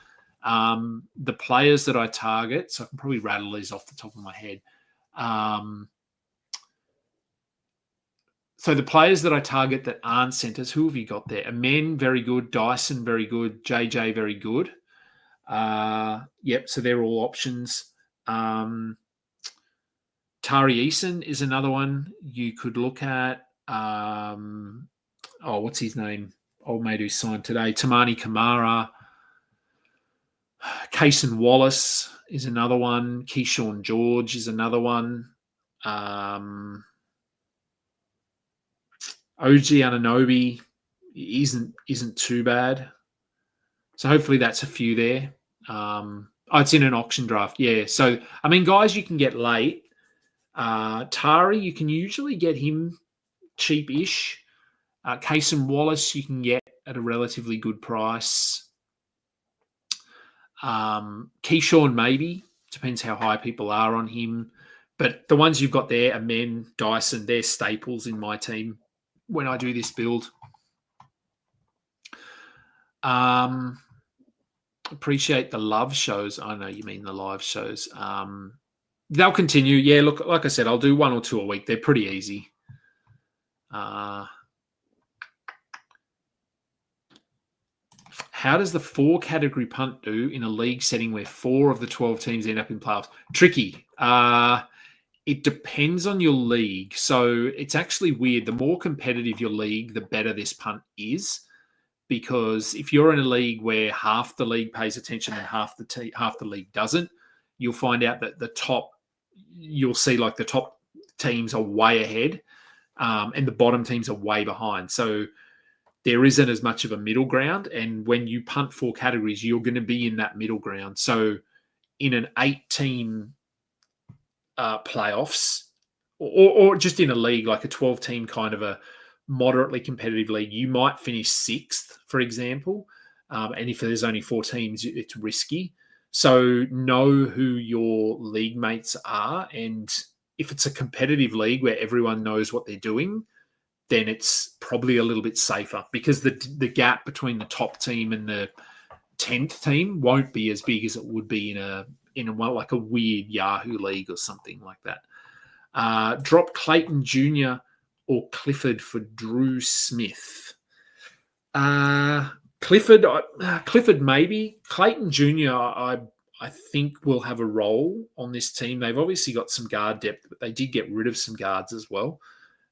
The players that I target, so I can probably rattle these off the top of my head. So the players that I target that aren't centers, who have you got there? Amen, very good. Dyson, very good. JJ, very good. So they're all options. Tari Eason is another one you could look at. What's his name? Old mate who signed today. Tamani Kamara. Cason Wallace is another one. Keyshawn George is another one. OG Anunoby isn't too bad. So hopefully that's a few there. It's in an auction draft. Yeah. So, I mean, guys you can get late. Tari, you can usually get him cheap-ish. Cason Wallace you can get at a relatively good price. Keyshawn maybe. Depends how high people are on him. But the ones you've got there, Amen, Dyson, they're staples in my team when I do this build. Appreciate the love shows. I know you mean the live shows. They'll continue. Yeah, look, like I said, I'll do 1 or 2 a week. They're pretty easy. How does the 4-category punt do in a league setting where 4 of the 12 teams end up in playoffs? Tricky. It depends on your league. So it's actually weird. The more competitive your league, the better this punt is. Because if you're in a league where half the league pays attention and half the league doesn't, you'll find out that you'll see like the top teams are way ahead and the bottom teams are way behind. So there isn't as much of a middle ground. And when you punt 4 categories, you're going to be in that middle ground. So in an 8-team playoffs or just in a league, like a 12-team kind of a moderately competitive league, you might finish 6th, for example. And if there's only 4 teams, it's risky. So know who your league mates are. And if it's a competitive league where everyone knows what they're doing, then it's probably a little bit safer because the gap between the top team and the 10th team won't be as big as it would be in a like a weird Yahoo league or something like that. Drop Clayton Jr. or Clifford for Drew Smith. Clifford maybe. Clayton Jr. I think will have a role on this team. They've obviously got some guard depth, but they did get rid of some guards as well.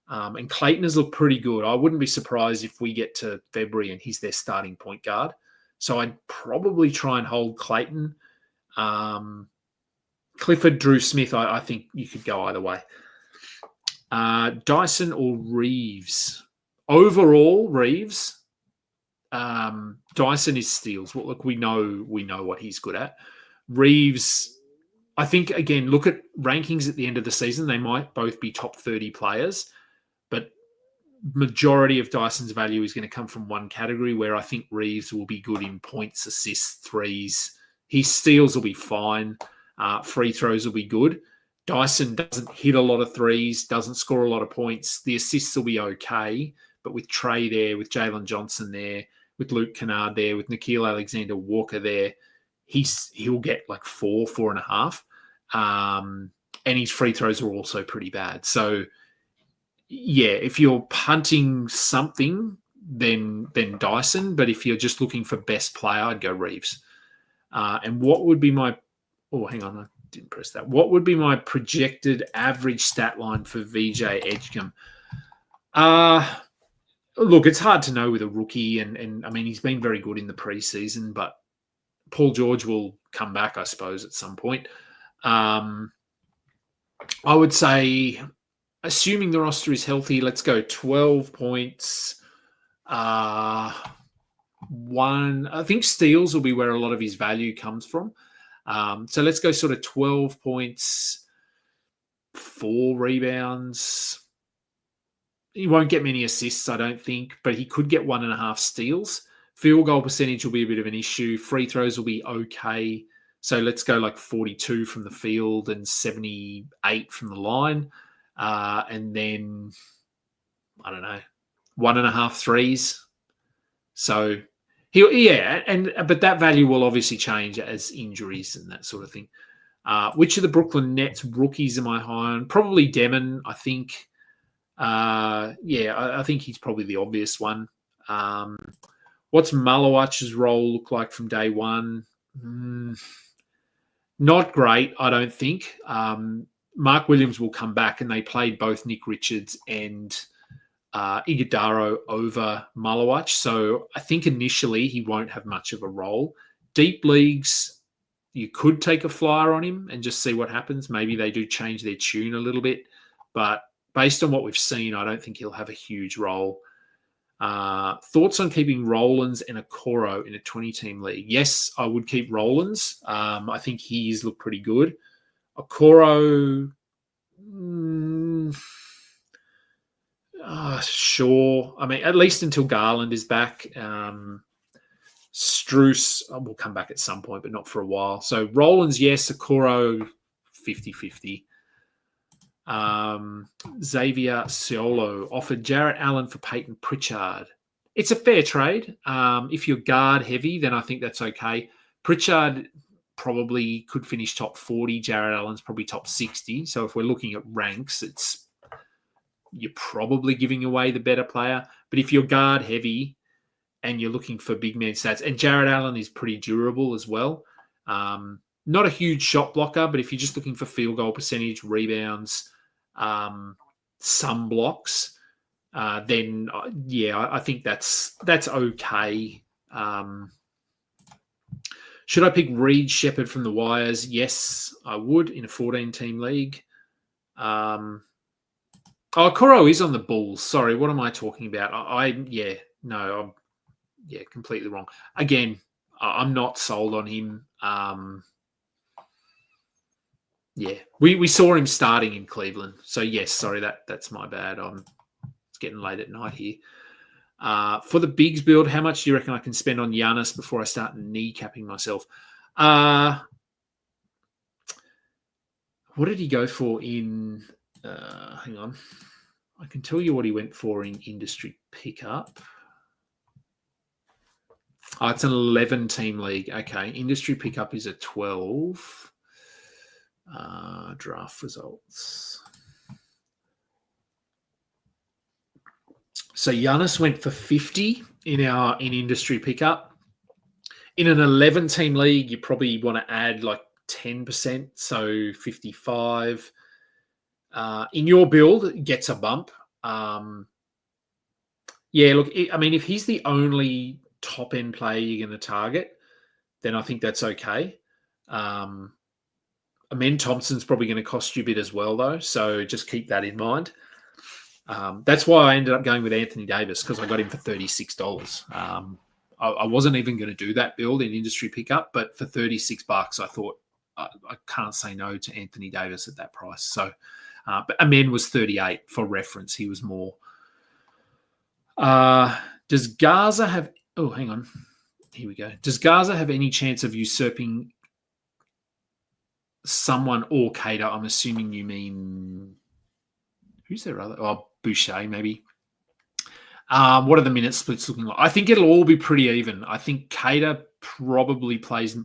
And Clayton has looked pretty good. I wouldn't be surprised if we get to February and he's their starting point guard. So I'd probably try and hold Clayton. Clifford, Drew Smith, I think you could go either way. Dyson or Reeves? Overall, Reeves. Dyson is steals. Well, look, we know what he's good at. Reeves, I think, again, look at rankings at the end of the season. They might both be top 30 players, but majority of Dyson's value is going to come from one category, where I think Reeves will be good in points, assists, threes. His steals will be fine. Free throws will be good. Dyson doesn't hit a lot of threes, doesn't score a lot of points. The assists will be okay, but with Trey there, with Jalen Johnson there, with Luke Kennard there, with Nickeil Alexander-Walker there, he'll get like 4.5. And his free throws are also pretty bad. So, yeah, if you're punting something, then Dyson. But if you're just looking for best player, I'd go Reeves. And what would be my... Oh, hang on. I didn't press that. What would be my projected average stat line for VJ Edgecombe? Look, it's hard to know with a rookie. And I mean, he's been very good in the preseason, but Paul George will come back, I suppose, at some point. I would say, assuming the roster is healthy, let's go 12 points. I think steals will be where a lot of his value comes from. So let's go sort of 12 points, 4 rebounds. He won't get many assists, I don't think, but he could get 1.5 steals. Field goal percentage will be a bit of an issue. Free throws will be okay. So let's go like 42 from the field and 78 from the line. And then, I don't know, 1.5 threes. So, but that value will obviously change as injuries and that sort of thing. Which of the Brooklyn Nets rookies am I high on? Probably Demon, I think. I think he's probably the obvious one. What's Malawach's role look like from day one? Not great, I don't think. Mark Williams will come back, and they played both Nick Richards and Iguodaro over Malawach. So I think initially he won't have much of a role. Deep leagues, you could take a flyer on him and just see what happens. Maybe they do change their tune a little bit. But based on what we've seen, I don't think he'll have a huge role. Thoughts on keeping Rollins and Okoro in a 20-team league? Yes, I would keep Rollins. I think he's looked pretty good. Okoro, sure. I mean, at least until Garland is back. Strus will come back at some point, but not for a while. So Rollins, yes. Okoro, 50-50. Xavier Ciolo offered Jarrett Allen for Peyton Pritchard. It's a fair trade. If you're guard heavy, then I think that's okay. Pritchard probably could finish top 40. Jarrett Allen's probably top 60. So if we're looking at ranks, you're probably giving away the better player. But if you're guard heavy and you're looking for big man stats, and Jarrett Allen is pretty durable as well. Not a huge shot blocker, but if you're just looking for field goal percentage, rebounds, some blocks, then I think that's okay. Should I pick Reed Shepherd from the Wires? Yes, I would in a 14-team league. Okoro is on the Bulls. Sorry, what am I talking about? I'm completely wrong. Again, I'm not sold on him. We saw him starting in Cleveland. So, yes, sorry, that's my bad. It's getting late at night here. For the Bigs build, how much do you reckon I can spend on Giannis before I start kneecapping myself? What did he go for in... hang on. I can tell you what he went for in industry pickup. It's an 11-team league. Okay, industry pickup is a 12. Draft results. So Giannis went for 50 in industry pickup. In an 11-team league, you probably want to add like 10%, so 55. In your build, it gets a bump. If he's the only top-end player you're going to target, then I think that's okay. Amen Thompson's probably going to cost you a bit as well, though, so just keep that in mind. That's why I ended up going with Anthony Davis, because I got him for $36. I wasn't even going to do that build in industry pickup, but for $36, I thought I can't say no to Anthony Davis at that price. So, but Amen was 38 for reference. He was more. Does Gaza have? Oh, hang on. Here we go. Does Gaza have any chance of usurping someone or Cater? I'm assuming you mean who's their other? Oh, Boucher maybe. What are the minute splits looking like? I think it'll all be pretty even. I think Cater probably plays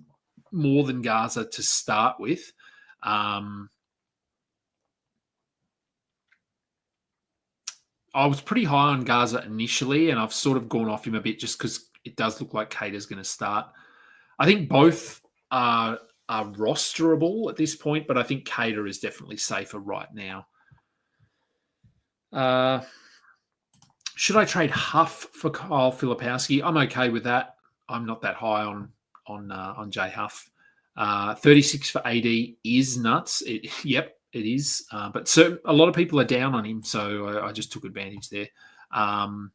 more than Gaza to start with. I was pretty high on Gaza initially, and I've sort of gone off him a bit just because it does look like Cater's going to start. I think both are rosterable at this point, but I think Cater is definitely safer right now. Should I trade Huff for Kyle Filipowski? I'm okay with that. I'm not that high on Jay Huff. 36 for AD is nuts. Yep, it is. But a lot of people are down on him, so I just took advantage there. The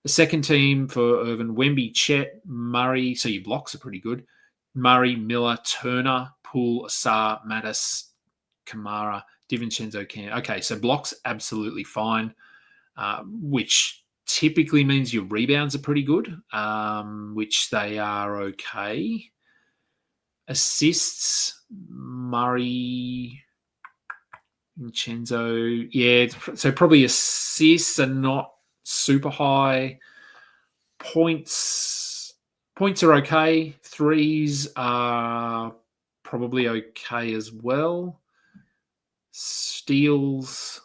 second team for Irvin: Wemby, Chet, Murray. So your blocks are pretty good. Murray, Miller, Turner, Poole, Asar, Mattis, Kamara, DiVincenzo, Cam. Okay, so blocks absolutely fine. Which typically means your rebounds are pretty good, which they are okay. Assists, Murray, Vincenzo, yeah, so probably assists are not super high. Points are okay. Threes are probably okay as well. Steals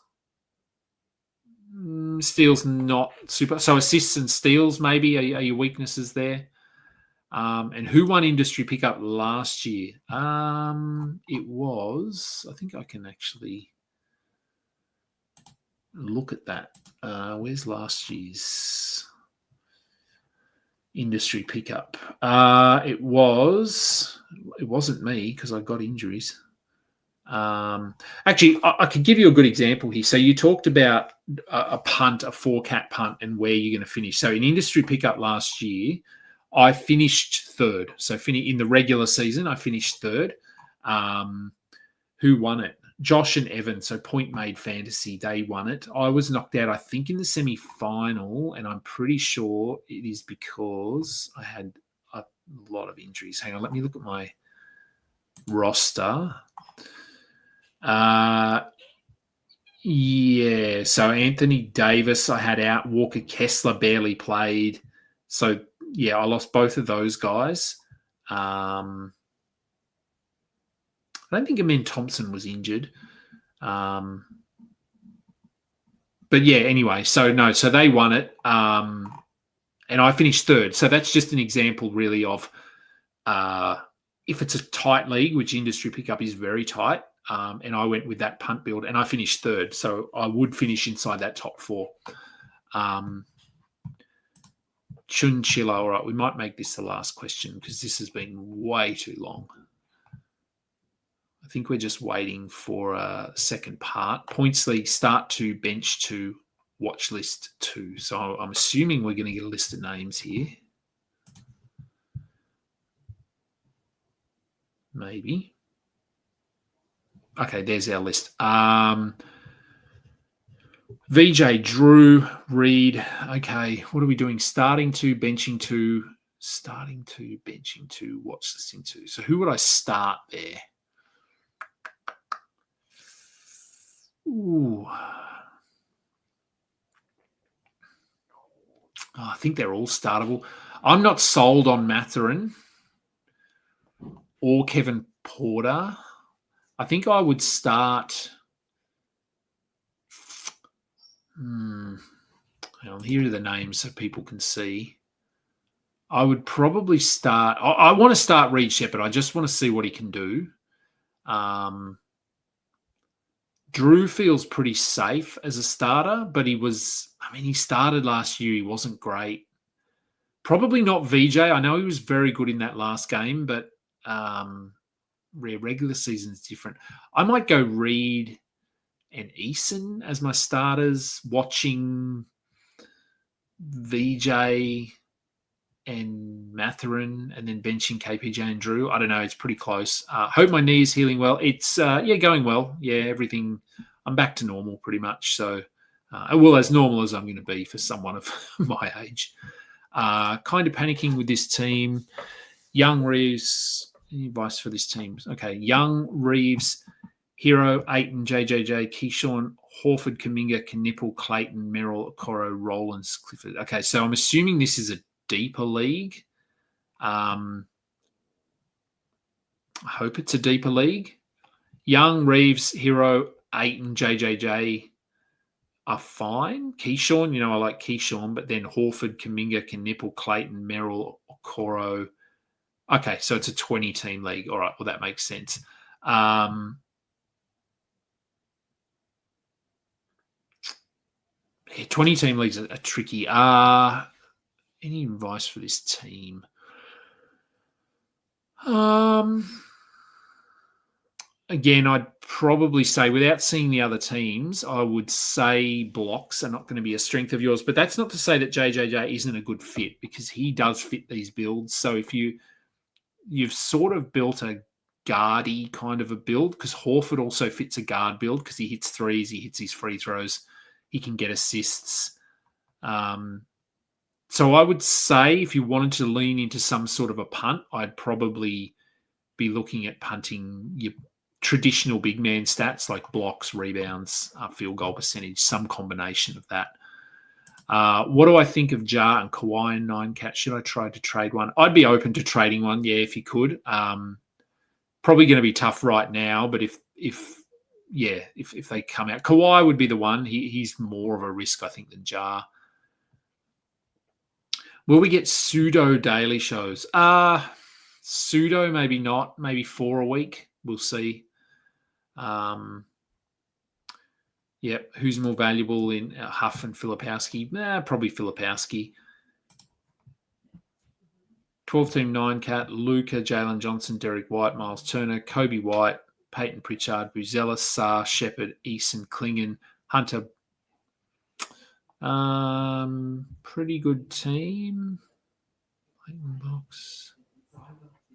not super. So assists and steals maybe are your weaknesses there. And who won industry pickup last year? It was, I think I can actually look at that. Where's last year's industry pickup? It wasn't me because I got injuries. Actually, I could give you a good example here. So you talked about a punt, a 4-cat punt, and where you're going to finish. So in industry pickup last year, I finished third. So in the regular season, I finished third. Who won it? Josh and Evan. So Point Made Fantasy, they won it. I was knocked out, I think, in the semi-final, and I'm pretty sure it is because I had a lot of injuries. Hang on, let me look at my roster. Yeah, so Anthony Davis I had out. Walker Kessler barely played. So, yeah, I lost both of those guys. I don't think Amin Thompson was injured. But, yeah, anyway, so they won it. And I finished third. So that's just an example, really, of if it's a tight league, which industry pickup is very tight, and I went with that punt build, and I finished third. So I would finish inside that top 4. Chunchilla, all right, we might make this the last question because this has been way too long. I think we're just waiting for a second part. Points league, start 2, bench 2, watch list 2. So I'm assuming we're going to get a list of names here. Maybe. Okay, there's our list. VJ, Drew, Reed. Okay, what are we doing? Starting 2, benching 2, benching 2, watch listing 2. So who would I start there? Ooh. I think they're all startable. I'm not sold on Mathurin or Kevin Porter. I think I would start. Here are the names so people can see. I would probably start. I want to start Reed Shepherd. I just want to see what he can do. Drew feels pretty safe as a starter, but he started last year. He wasn't great. Probably not VJ. I know he was very good in that last game, but regular season's different. I might go Reed and Eason as my starters, watching VJ and Mathurin, and then benching KPJ and Drew. I don't know. It's pretty close. Hope my knee is healing well. It's, going well. Yeah, everything. I'm back to normal pretty much. So, as normal as I'm going to be for someone of my age. Kind of panicking with this team. Young, Reeves. Any advice for this team? Okay. Young, Reeves, Hero, Aiton, JJJ, Keyshawn, Horford, Kuminga, Knipple, Clayton, Merrill, Okoro, Rollins, Clifford. Okay, so I'm assuming this is a deeper league. I hope it's a deeper league. Young, Reeves, Hero, Aiton, JJJ are fine. Keyshawn, I like Keyshawn, but then Horford, Kuminga, Knipple, Clayton, Merrill, Okoro. Okay, so it's a 20-team league. All right, well, that makes sense. 20-team leagues are tricky. Any advice for this team? Again, I'd probably say, without seeing the other teams, I would say blocks are not going to be a strength of yours. But that's not to say that JJJ isn't a good fit, because he does fit these builds. So if you've sort of built a guardy kind of a build, because Horford also fits a guard build because he hits threes, he hits his free throws, he can get assists. So I would say if you wanted to lean into some sort of a punt, I'd probably be looking at punting your traditional big man stats like blocks, rebounds, field goal percentage, some combination of that. What do I think of Jar and Kawhi and 9-cat? Should I try to trade one? I'd be open to trading one, yeah, if you could. Probably going to be tough right now, but if they come out, Kawhi would be the one. He's more of a risk, I think, than Jar. Will we get pseudo daily shows? Pseudo, maybe not. Maybe 4 a week. We'll see. Who's more valuable in Huff and Filipowski? Probably Filipowski. 12-team 9-cat, Luka, Jalen Johnson, Derek White, Miles Turner, Kobe White, Peyton Pritchard, Buzella, Sarr, Shepard, Eason, Klingon, Hunter. Pretty good team. Blocks.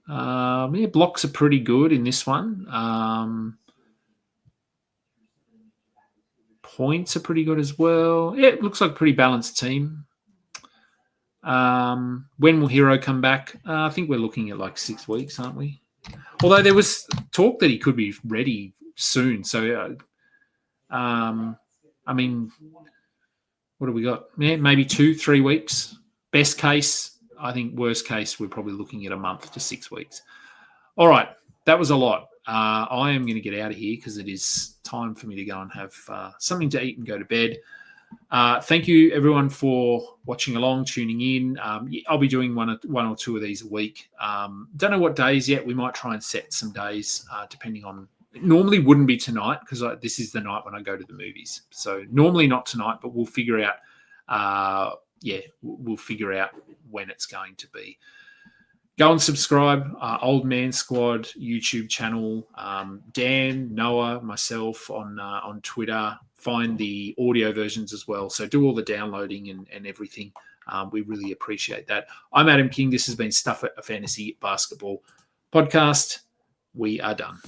Blocks are pretty good in this one. Points are pretty good as well. Yeah, it looks like a pretty balanced team. When will Hero come back? I think we're looking at like 6 weeks, aren't we? Although there was talk that he could be ready soon. So, what have we got? Yeah, maybe 2-3 weeks. Best case, I think worst case, we're probably looking at a month to 6 weeks. All right, that was a lot. I am going to get out of here because it is time for me to go and have something to eat and go to bed. Thank you, everyone, for watching along, tuning in. I'll be doing one or two of these a week. Don't know what days yet. We might try and set some days depending on. Normally wouldn't be tonight because this is the night when I go to the movies. So normally not tonight, but we'll figure out. We'll figure out when it's going to be. Go and subscribe. Old Man Squad YouTube channel. Dan, Noah, myself on Twitter. Find the audio versions as well. So do all the downloading and everything. We really appreciate that. I'm Adam King. This has been Stuff a Fantasy Basketball Podcast. We are done.